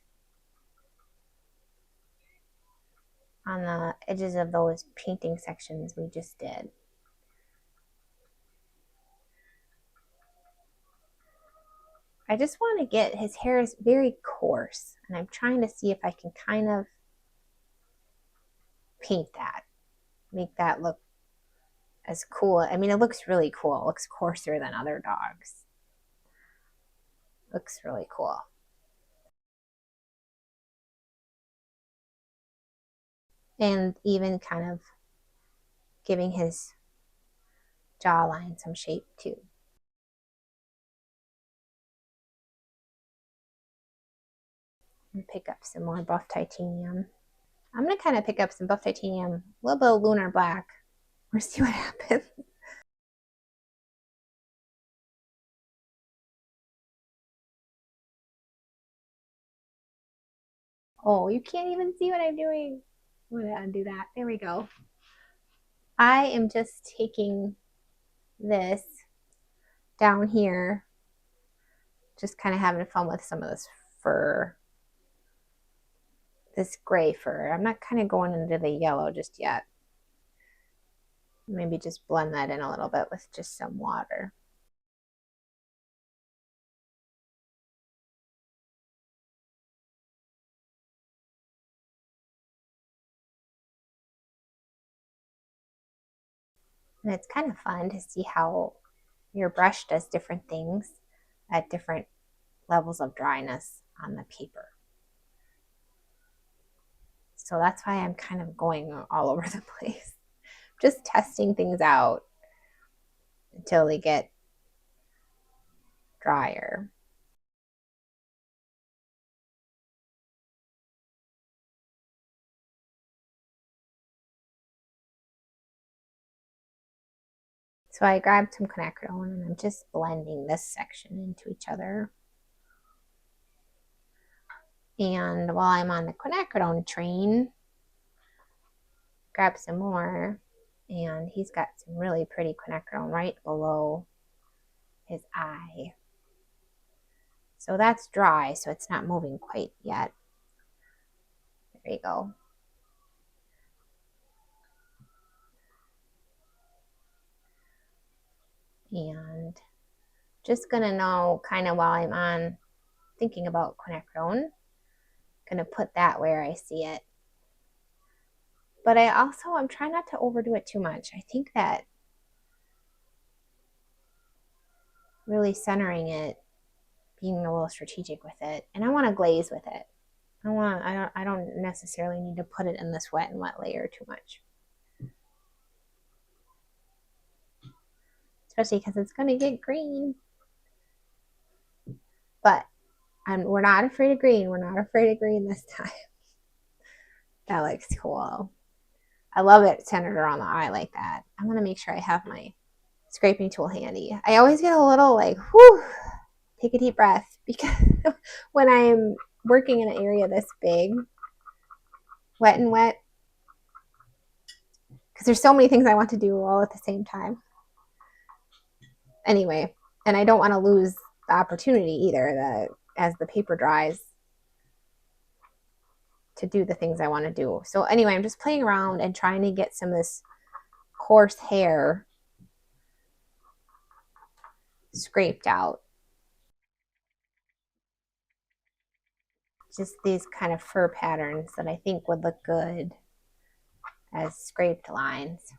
on the edges of those painting sections we just did. I just want to get his hair is very coarse, and I'm trying to see if I can kind of paint that, make that look as cool. I mean, it looks really cool. It looks coarser than other dogs. Looks really cool. And even kind of giving his jawline some shape too. And pick up some more buff titanium. I'm going to kind of pick up some buff titanium, a little bit of lunar black. We'll see what happens. Oh, you can't even see what I'm doing. I'm going to undo that. There we go. I am just taking this down here, just kind of having fun with some of this fur, this gray fur. I'm not kind of going into the yellow just yet. Maybe just blend that in a little bit with just some water. And it's kind of fun to see how your brush does different things at different levels of dryness on the paper. So that's why I'm kind of going all over the place. I'm just testing things out until they get drier. So I grabbed some quinacridone and I'm just blending this section into each other. And while I'm on the quinacridone train, grab some more. And he's got some really pretty quinacridone right below his eye. So that's dry, so it's not moving quite yet. There you go. And just gonna know kind of while I'm on thinking about quinacridone, gonna put that where I see it. But I'm trying not to overdo it too much. I think that really centering it, being a little strategic with it, and I want to glaze with it. I don't necessarily need to put it in this wet and wet layer too much, especially because it's gonna get green. But we're not afraid of green. We're not afraid of green this time. That looks cool. I love it centered around the eye like that. I'm gonna make sure I have my scraping tool handy. I always get a little like, whew, take a deep breath, because when I'm working in an area this big, wet and wet, because there's so many things I want to do all at the same time. Anyway, and I don't want to lose the opportunity either, as the paper dries, to do the things I want to do. So anyway, I'm just playing around and trying to get some of this coarse hair scraped out. Just these kind of fur patterns that I think would look good as scraped lines.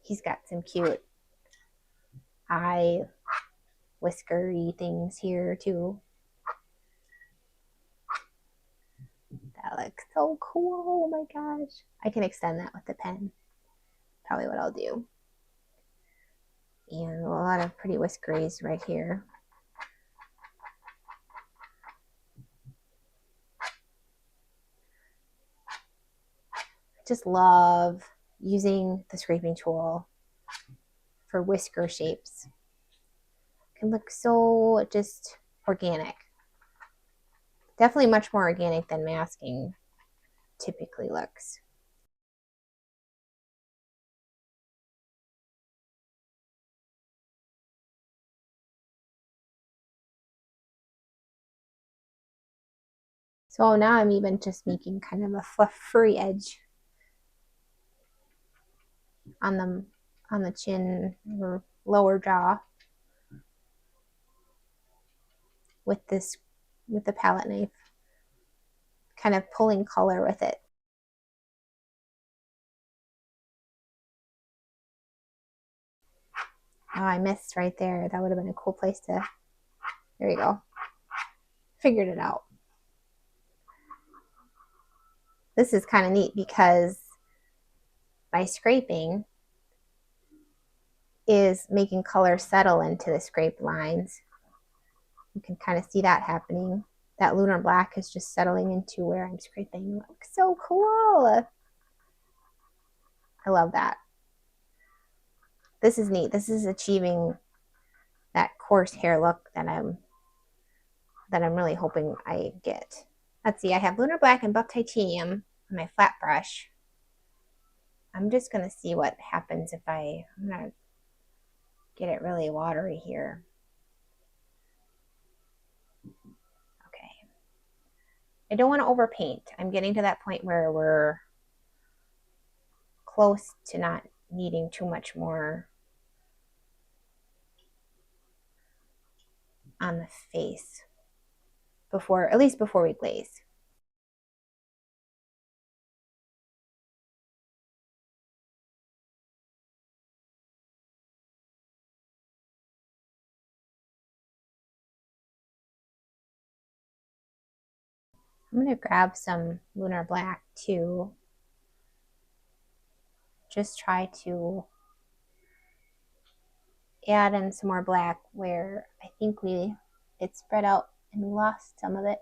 He's got some cute eye whiskery things here too. That looks so cool. Oh my gosh. I can extend that with the pen. Probably what I'll do. And a lot of pretty whiskeries right here. I just love using the scraping tool for whisker shapes. It can look so just organic. Definitely much more organic than masking typically looks. So now I'm even just making kind of a furry edge on the chin or lower jaw with the palette knife, kind of pulling color with it. Oh, I missed right there. That would have been a cool place to, there you go. Figured it out. This is kind of neat because my scraping is making color settle into the scraped lines. You can kind of see that happening. That lunar black is just settling into where I'm scraping. It looks so cool. I love that. This is neat. This is achieving that coarse hair look that I'm really hoping I get. Let's see, I have lunar black and buff titanium on my flat brush. I'm just gonna see what happens if I'm gonna get it really watery here. Okay. I don't want to overpaint. I'm getting to that point where we're close to not needing too much more on the face at least before we glaze. I'm going to grab some lunar black too. just try to add in some more black where I think it spread out and we lost some of it.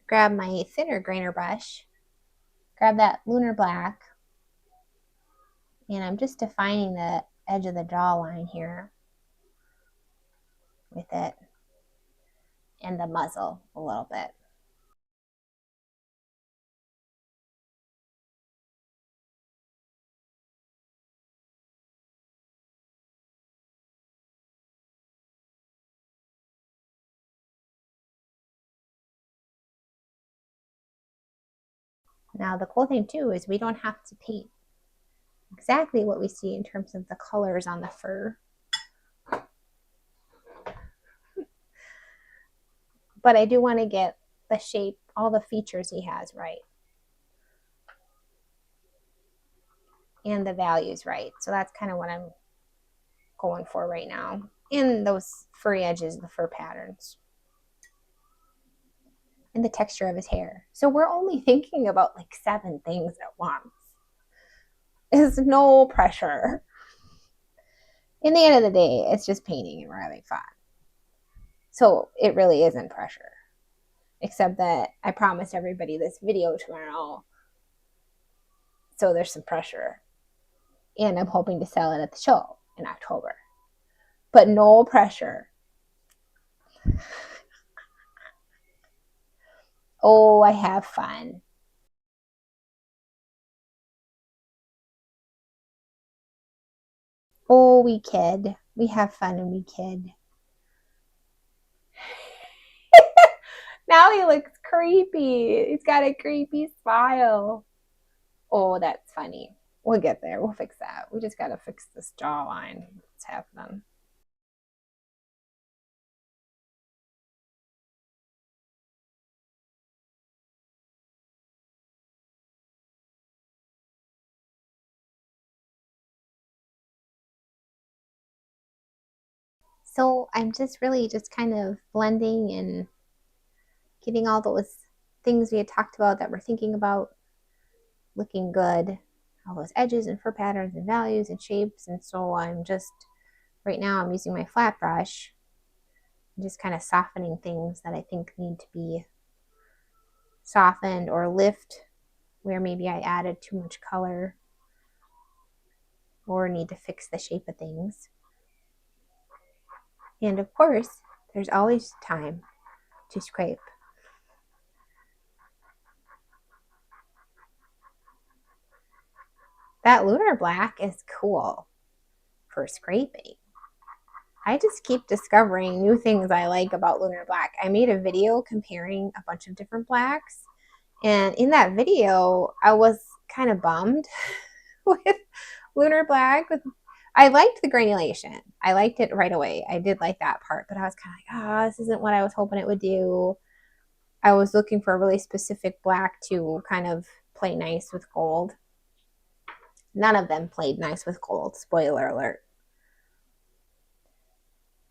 Grab my thinner grainer brush, grab that Lunar Black, and I'm just defining the edge of the jawline here with it and the muzzle a little bit. Now the cool thing too is we don't have to paint exactly what we see in terms of the colors on the fur. But I do want to get the shape, all the features he has right. And the values right. So that's kind of what I'm going for right now. And those furry edges, the fur patterns. And the texture of his hair. So we're only thinking about like 7 things at once. There's no pressure. In the end of the day, it's just painting and we're having fun. So it really isn't pressure. Except that I promised everybody this video tomorrow. So there's some pressure. And I'm hoping to sell it at the show in October. But no pressure. Oh, I have fun. Oh, we kid. We have fun and we kid. Now he looks creepy. He's got a creepy smile. Oh, that's funny. We'll get there. We'll fix that. We just got to fix this jawline. What's happening? So I'm just really just kind of blending and getting all those things we had talked about that we're thinking about looking good. All those edges and fur patterns and values and shapes. And so I'm just, right now I'm using my flat brush. I'm just kind of softening things that I think need to be softened or lift where maybe I added too much color or need to fix the shape of things. And of course, there's always time to scrape. That Lunar Black is cool for scraping. I just keep discovering new things I like about Lunar Black. I made a video comparing a bunch of different blacks. And in that video, I was kind of bummed with Lunar Black. I liked the granulation. I liked it right away. I did like that part, but I was kind of like, oh, this isn't what I was hoping it would do. I was looking for a really specific black to kind of play nice with gold. None of them played nice with gold, spoiler alert.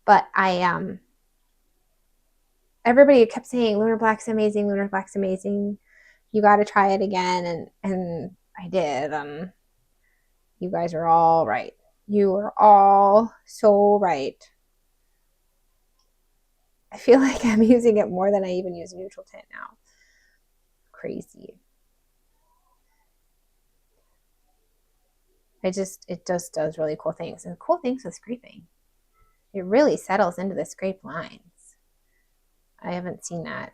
But everybody kept saying Lunar Black's amazing, Lunar Black's amazing. You got to try it again, and I did. You guys are all right. You are all so right. I feel like I'm using it more than I even use neutral tint now. Crazy. It just does really cool things. And cool things with scraping. It really settles into the scrape lines. I haven't seen that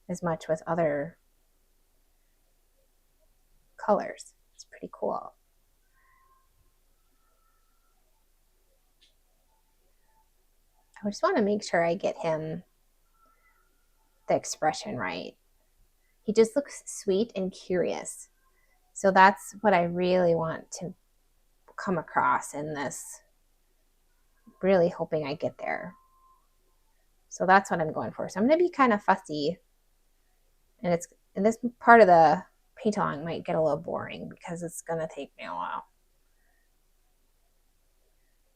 as much with other colors. It's pretty cool. I just want to make sure I get him the expression right. He just looks sweet and curious. So that's what I really want to come across in this. Really hoping I get there. So that's what I'm going for. So I'm going to be kind of fussy. And this part of the paint on might get a little boring because it's going to take me a while.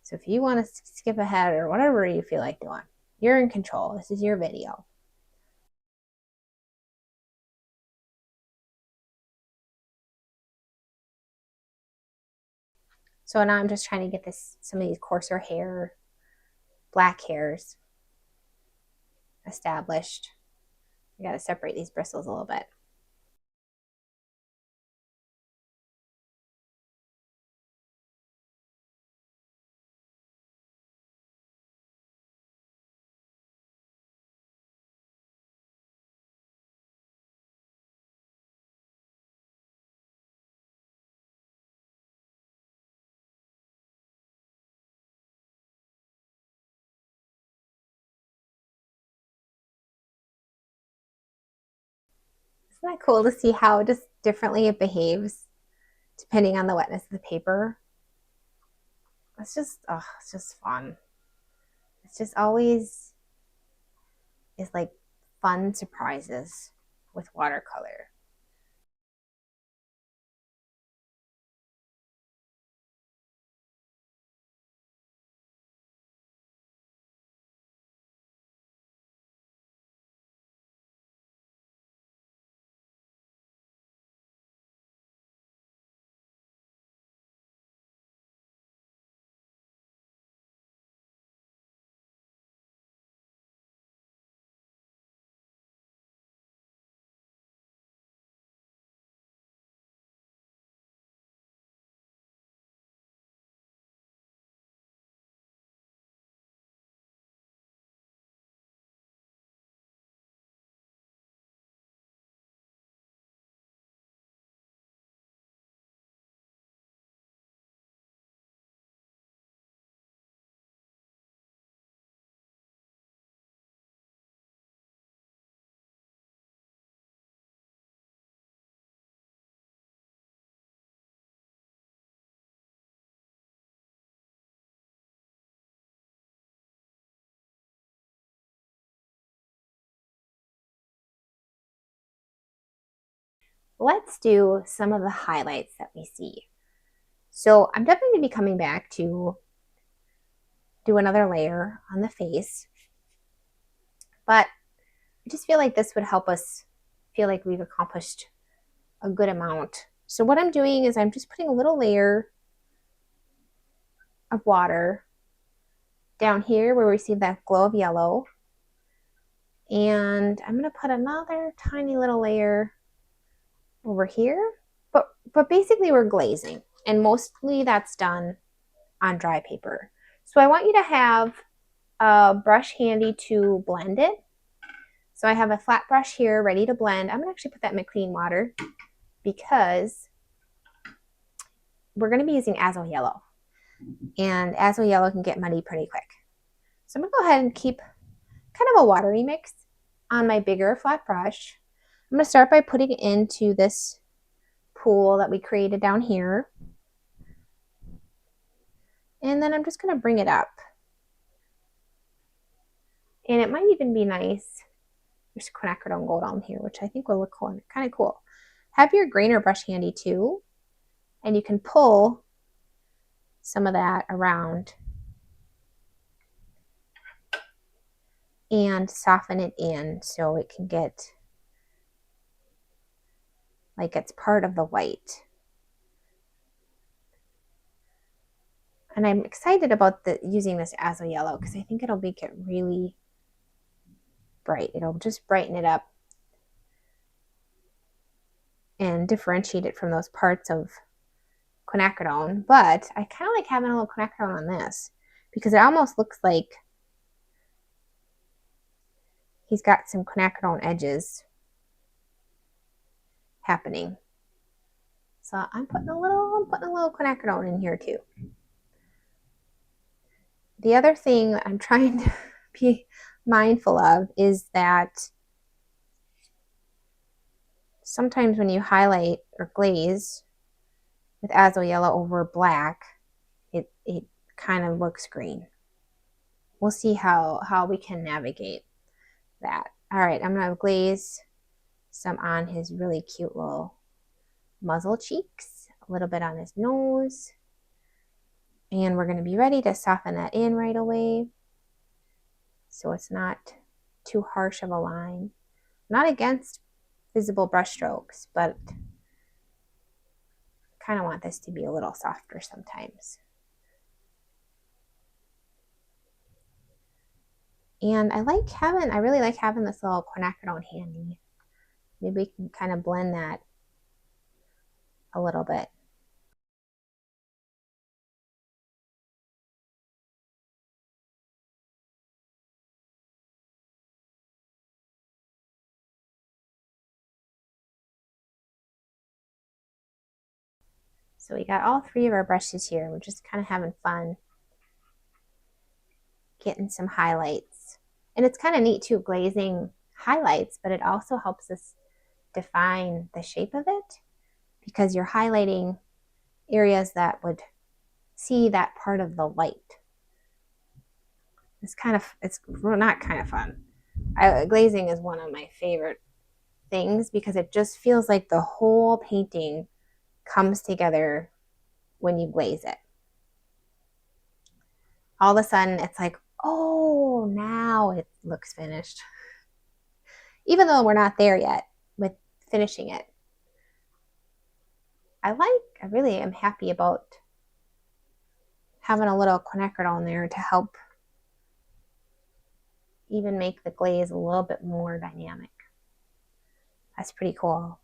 So if you want to skip ahead or whatever you feel like doing, you're in control. This is your video. So now I'm just trying to get some of these coarser hair, black hairs established. I got to separate these bristles a little bit. Isn't that cool to see how just differently it behaves depending on the wetness of the paper? It's just fun. It's just always is like fun surprises with watercolor. Let's do some of the highlights that we see. So I'm definitely going to be coming back to do another layer on the face, but I just feel like this would help us feel like we've accomplished a good amount. So what I'm doing is I'm just putting a little layer of water down here where we see that glow of yellow. And I'm going to put another tiny little layer over here. But basically we're glazing, and mostly that's done on dry paper. So I want you to have a brush handy to blend it. So I have a flat brush here ready to blend. I'm going to actually put that in my clean water because we're going to be using azo yellow. And azo yellow can get muddy pretty quick. So I'm going to go ahead and keep kind of a watery mix on my bigger flat brush. I'm going to start by putting it into this pool that we created down here. And then I'm just going to bring it up. And it might even be nice. There's quinacridone gold on here, which I think will look cool, kind of cool. Have your grainer brush handy too, and you can pull some of that around and soften it in so it can get like it's part of the white. And I'm excited about using this azo yellow because I think it'll make it really bright. It'll just brighten it up and differentiate it from those parts of quinacridone. But I kind of like having a little quinacridone on this because it almost looks like he's got some quinacridone edges happening. So I'm putting a little quinacridone in here too. The other thing I'm trying to be mindful of is that sometimes when you highlight or glaze with azo yellow over black, it kind of looks green. We'll see how we can navigate that. All right, I'm gonna glaze some on his really cute little muzzle cheeks, a little bit on his nose, and we're gonna be ready to soften that in right away so it's not too harsh of a line. Not against visible brush strokes, but kind of want this to be a little softer sometimes. And I really like having this little quinacridone handy. Maybe we can kind of blend that a little bit. So we got all three of our brushes here. We're just kind of having fun getting some highlights. And it's kind of neat too, glazing highlights, but it also helps us define the shape of it because you're highlighting areas that would see that part of the light. It's not kind of fun. Glazing is one of my favorite things because it just feels like the whole painting comes together when you glaze it. All of a sudden, it's like, oh, now it looks finished. Even though we're not there yet with finishing it. I really am happy about having a little quinacridone there to help even make the glaze a little bit more dynamic. That's pretty cool.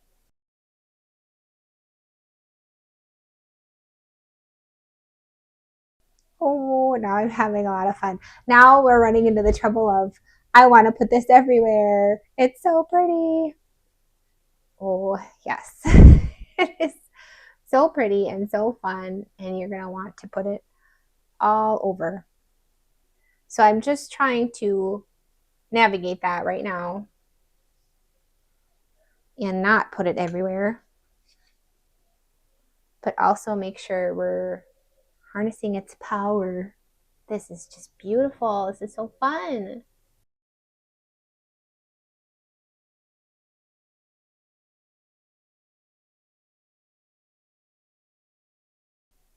Oh, now I'm having a lot of fun. Now we're running into the trouble of, I want to put this everywhere. It's so pretty. Oh, yes. It is so pretty and so fun, and you're going to want to put it all over. So I'm just trying to navigate that right now and not put it everywhere, but also make sure we're harnessing its power. This is just beautiful. This is so fun.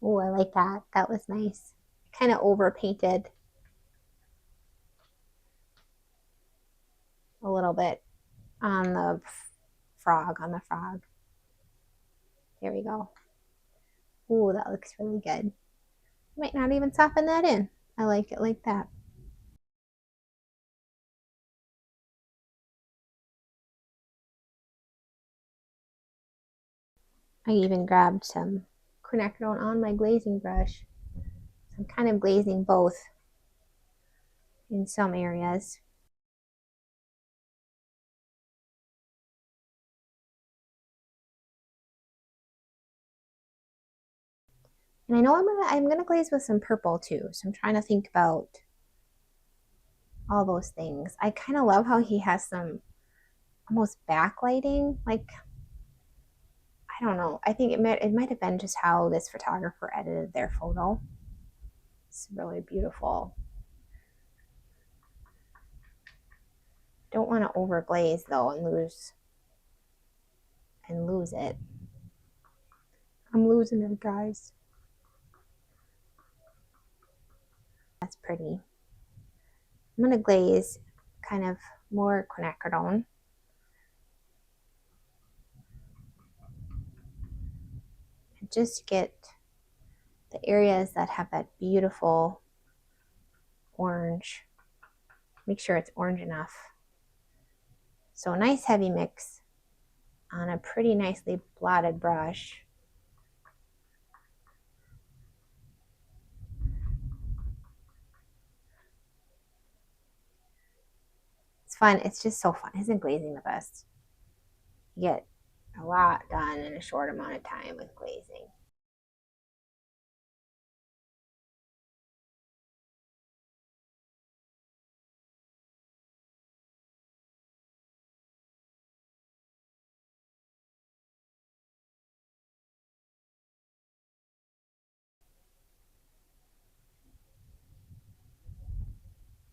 Oh, I like that. That was nice. Kind of overpainted a little bit on the frog. There we go. Ooh, that looks really good. Might not even soften that in. I like it like that. I even grabbed some quinacridone on my glazing brush. I'm kind of glazing both in some areas. And I know I'm gonna glaze with some purple too. So I'm trying to think about all those things. I kind of love how he has some almost backlighting. Like, I don't know. I think it might have been just how this photographer edited their photo. It's really beautiful. Don't want to overglaze though and lose it. I'm losing it, guys. That's pretty. I'm gonna glaze kind of more quinacridone. And just get the areas that have that beautiful orange. Make sure it's orange enough. So a nice heavy mix on a pretty nicely blotted brush. It's fun. It's just so fun. Isn't glazing the best? You get a lot done in a short amount of time with glazing.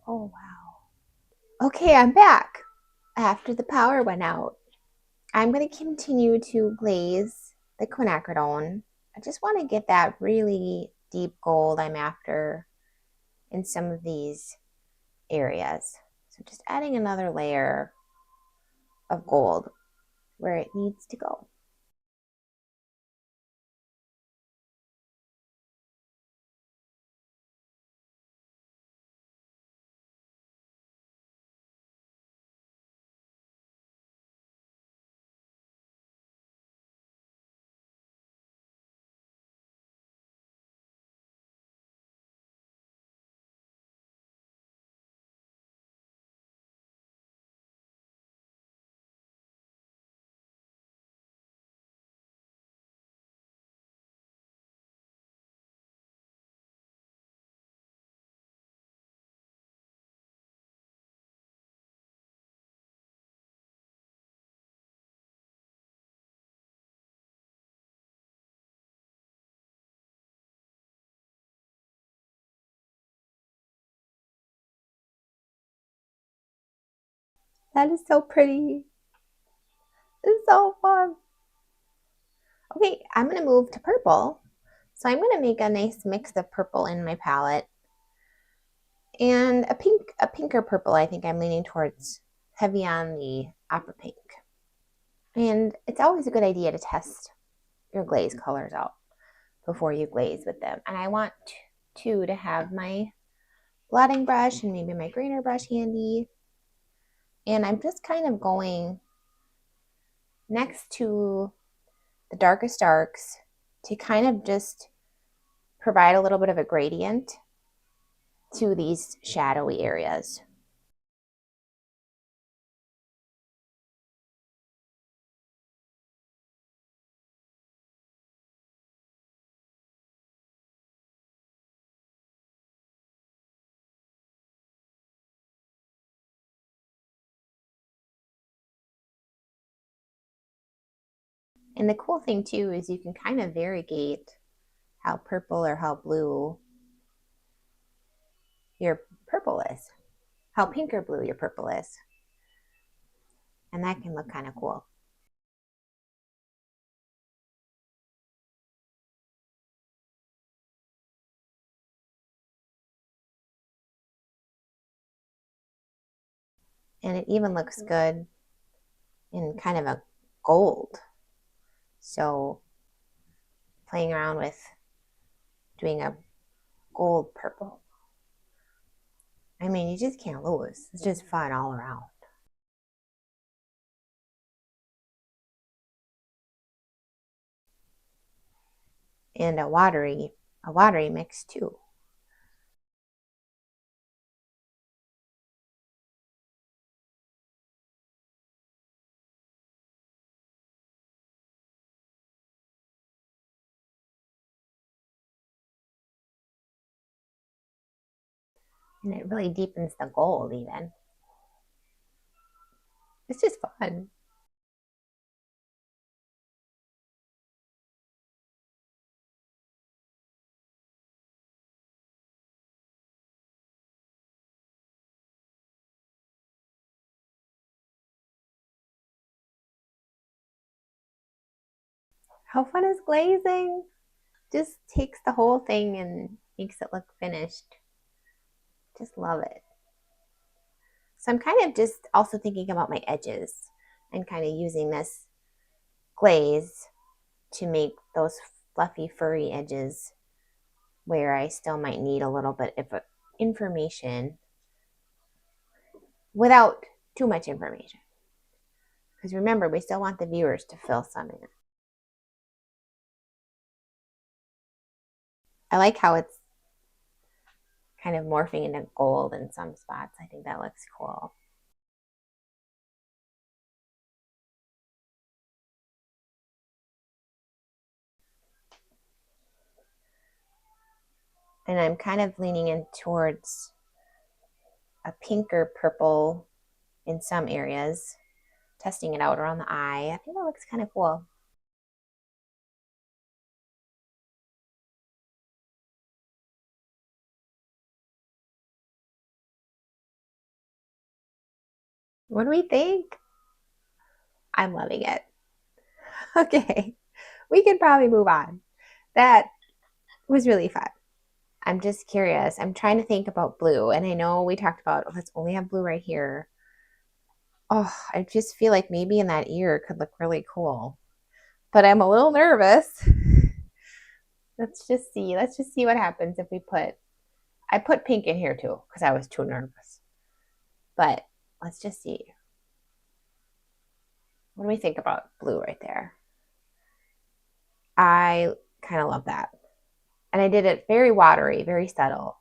Oh, wow. Okay, I'm back after the power went out. I'm going to continue to glaze the quinacridone. I just want to get that really deep gold I'm after in some of these areas. So just adding another layer of gold where it needs to go. That is so pretty. It's so fun. Okay, I'm going to move to purple. So I'm going to make a nice mix of purple in my palette. And a pinker purple, I think I'm leaning towards, heavy on the opera pink. And it's always a good idea to test your glaze colors out before you glaze with them. And I want to have my blotting brush and maybe my grainer brush handy. And I'm just kind of going next to the darkest darks to kind of just provide a little bit of a gradient to these shadowy areas. And the cool thing too is you can kind of variegate how purple or how blue your purple is, how pink or blue your purple is. And that can look kind of cool. And it even looks good in kind of a gold. So playing around with doing a gold purple. I mean, you just can't lose. It's just fun all around. And a watery mix too. And it really deepens the gold even. It's just fun. How fun is glazing? Just takes the whole thing and makes it look finished. Just love it. So I'm kind of just also thinking about my edges and kind of using this glaze to make those fluffy, furry edges where I still might need a little bit of information without too much information. Because remember, we still want the viewers to fill some in. I like how it's kind of morphing into gold in some spots. I think that looks cool. And I'm kind of leaning in towards a pinker purple in some areas, testing it out around the eye. I think that looks kind of cool. What do we think? I'm loving it. Okay, we can probably move on. That was really fun. I'm just curious. I'm trying to think about blue, and I know we talked about, oh, let's only have blue right here. Oh, I just feel like maybe in that ear it could look really cool, but I'm a little nervous. Let's just see. Let's just see what happens if we I put pink in here too because I was too nervous. But let's just see. What do we think about blue right there? I kind of love that. And I did it very watery, very subtle.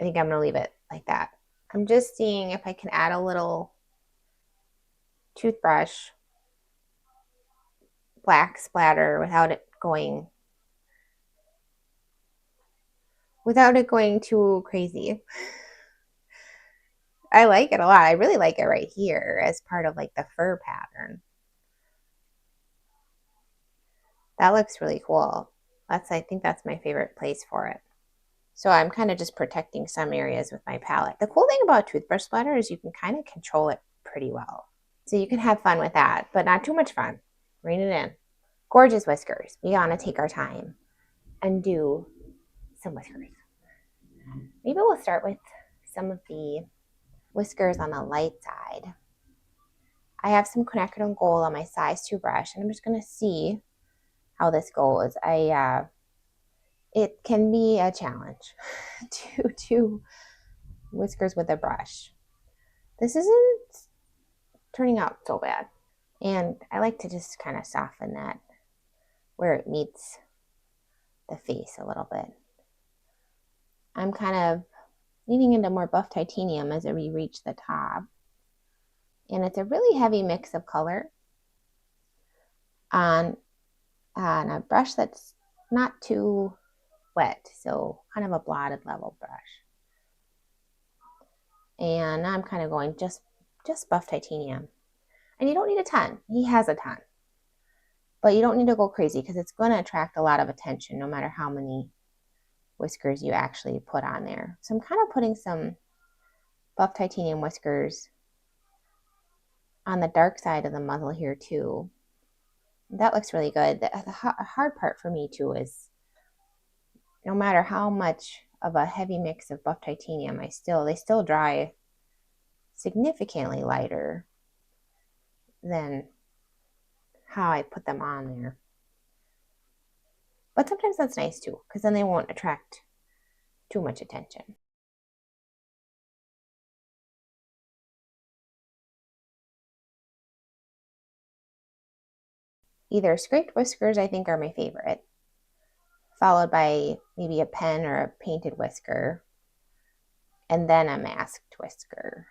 I think I'm going to leave it like that. I'm just seeing if I can add a little toothbrush black splatter without it going too crazy. I like it a lot. I really like it right here as part of like the fur pattern. That looks really cool. I think that's my favorite place for it. So I'm kind of just protecting some areas with my palette. The cool thing about toothbrush splatter is you can kind of control it pretty well. So you can have fun with that, but not too much fun. Rein it in. Gorgeous whiskers. We want to take our time and do some whiskers. Maybe we'll start with some of the whiskers on the light side. I have some quinacridone gold on my size 2 brush, and I'm just going to see how this goes. It can be a challenge to do whiskers with a brush. This isn't turning out so bad, and I like to just kind of soften that where it meets the face a little bit. I'm kind of leaning into more buff titanium as we reach the top, and it's a really heavy mix of color on a brush that's not too wet, so kind of a blotted level brush. And now I'm kind of going just buff titanium. And you don't need a ton. He has a ton. But you don't need to go crazy because it's going to attract a lot of attention no matter how many whiskers you actually put on there. So I'm kind of putting some buff titanium whiskers on the dark side of the muzzle here too. That looks really good. The hard part for me too is no matter how much of a heavy mix of buff titanium they still dry significantly lighter than how I put them on there. But sometimes that's nice too, because then they won't attract too much attention. Either scraped whiskers, I think, are my favorite, followed by maybe a pen or a painted whisker, and then a masked whisker.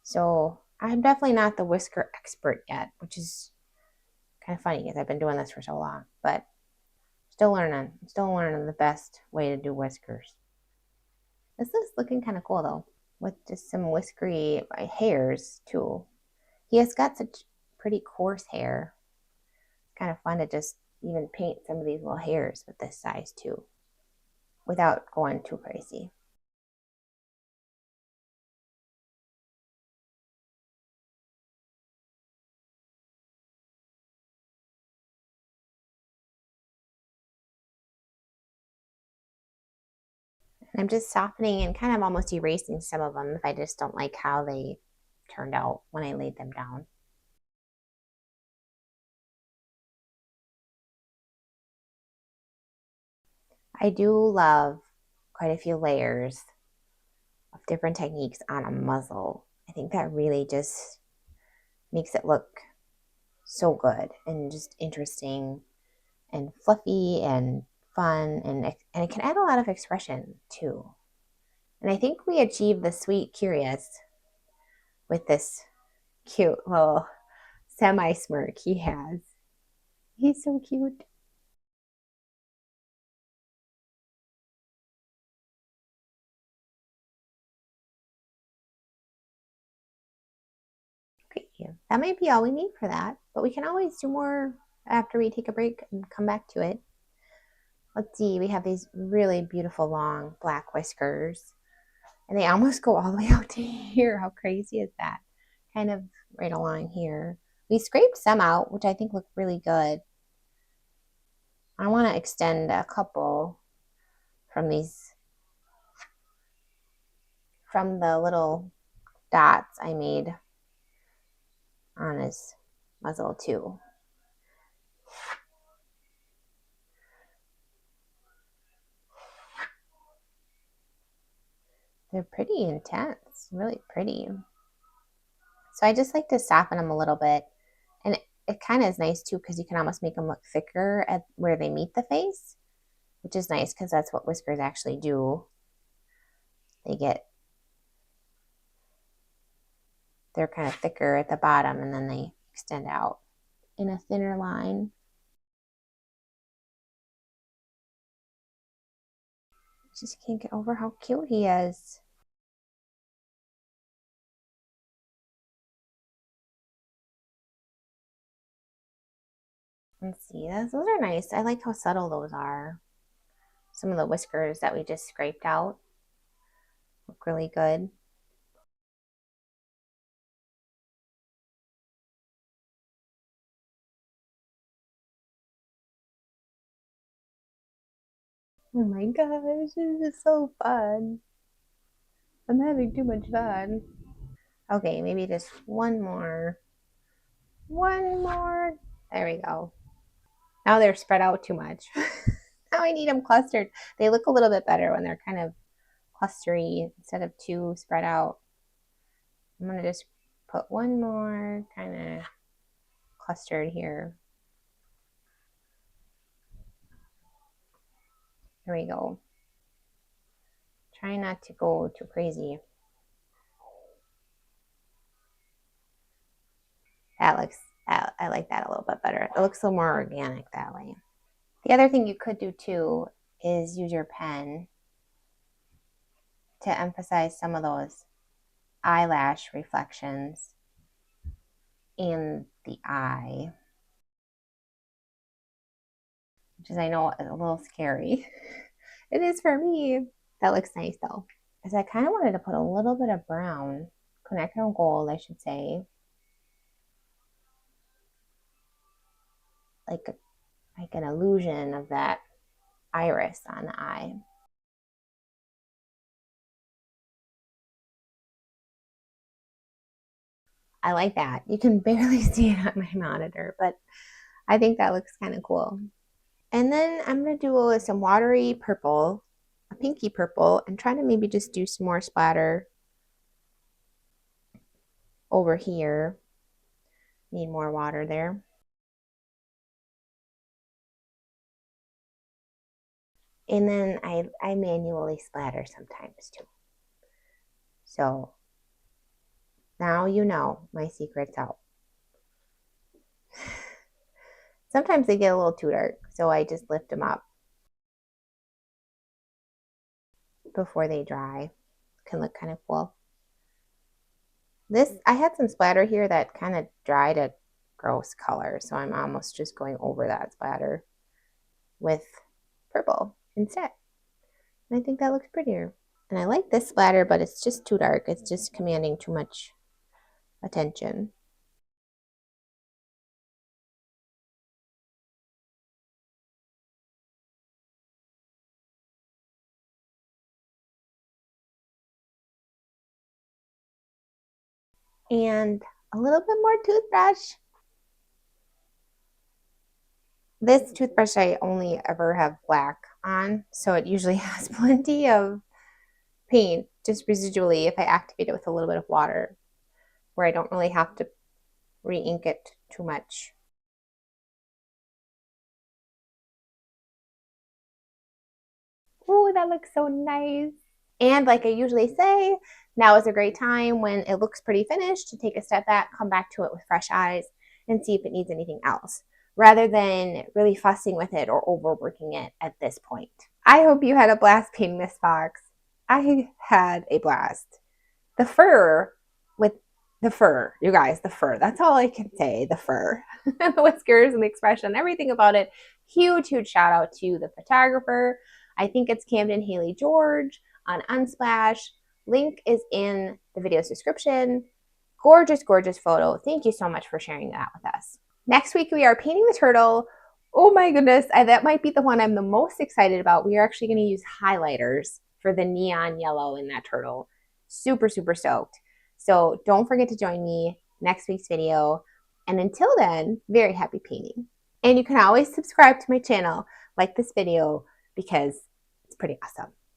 So I'm definitely not the whisker expert yet, which is kind of funny because I've been doing this for so long, but still learning. I'm still learning the best way to do whiskers. This is looking kind of cool though, with just some whiskery hairs too. He has got such pretty coarse hair. It's kind of fun to just even paint some of these little hairs with this size too, without going too crazy. And I'm just softening and kind of almost erasing some of them if I just don't like how they turned out when I laid them down. I do love quite a few layers of different techniques on a muzzle. I think that really just makes it look so good and just interesting and fluffy and fun, and it can add a lot of expression too. And I think we achieved the sweet curious with this cute little semi smirk he has. He's so cute. Okay, that might be all we need for that, but we can always do more after we take a break and come back to it. Let's see, we have these really beautiful long black whiskers, and they almost go all the way out to here. How crazy is that? Kind of right along here. We scraped some out, which I think look really good. I want to extend a couple from from the little dots I made on his muzzle too. They're pretty intense, really pretty. So I just like to soften them a little bit. And it kind of is nice too because you can almost make them look thicker at where they meet the face, which is nice because that's what whiskers actually do. They're kind of thicker at the bottom and then they extend out in a thinner line. Just can't get over how cute he is. Let's see, those are nice. I like how subtle those are. Some of the whiskers that we just scraped out look really good. Oh my gosh, this is so fun. I'm having too much fun. Okay, maybe just one more. One more. There we go. Now they're spread out too much. Now I need them clustered. They look a little bit better when they're kind of clustery instead of too spread out. I'm going to just put one more kind of clustered here. There we go. Try not to go too crazy. That looks, I like that a little bit better. It looks a little more organic that way. The other thing you could do too is use your pen to emphasize some of those eyelash reflections in the eye, which is, I know, a little scary. It is for me. That looks nice though. Because I kind of wanted to put a little bit of brown, quinacridone gold, I should say, like an illusion of that iris on the eye. I like that. You can barely see it on my monitor, but I think that looks kind of cool. And then I'm going to do some watery purple, a pinky purple, and try to maybe just do some more splatter over here. Need more water there. And then I manually splatter sometimes too. So now you know my secret's out. Sometimes they get a little too dark, so I just lift them up before they dry. Can look kind of cool. This, I had some splatter here that kind of dried a gross color, so I'm almost just going over that splatter with purple instead. And I think that looks prettier. And I like this splatter, but it's just too dark. It's just commanding too much attention. And a little bit more toothbrush. This toothbrush I only ever have black on, so it usually has plenty of paint, just residually if I activate it with a little bit of water, where I don't really have to re-ink it too much. Oh, that looks so nice. And like I usually say, now is a great time when it looks pretty finished to take a step back, come back to it with fresh eyes, and see if it needs anything else, rather than really fussing with it or overworking it at this point. I hope you had a blast painting this box. I had a blast. The fur with the fur, you guys, the fur. That's all I can say. The fur, the whiskers, and the expression, everything about it. Huge, huge shout out to the photographer. I think it's Camden Haley George on Unsplash. Link is in the video's description. Gorgeous, gorgeous photo. Thank you so much for sharing that with us. Next week, we are painting the turtle. Oh my goodness, that might be the one I'm the most excited about. We are actually going to use highlighters for the neon yellow in that turtle. Super, super stoked. So don't forget to join me next week's video. And until then, very happy painting. And you can always subscribe to my channel, like this video, because it's pretty awesome.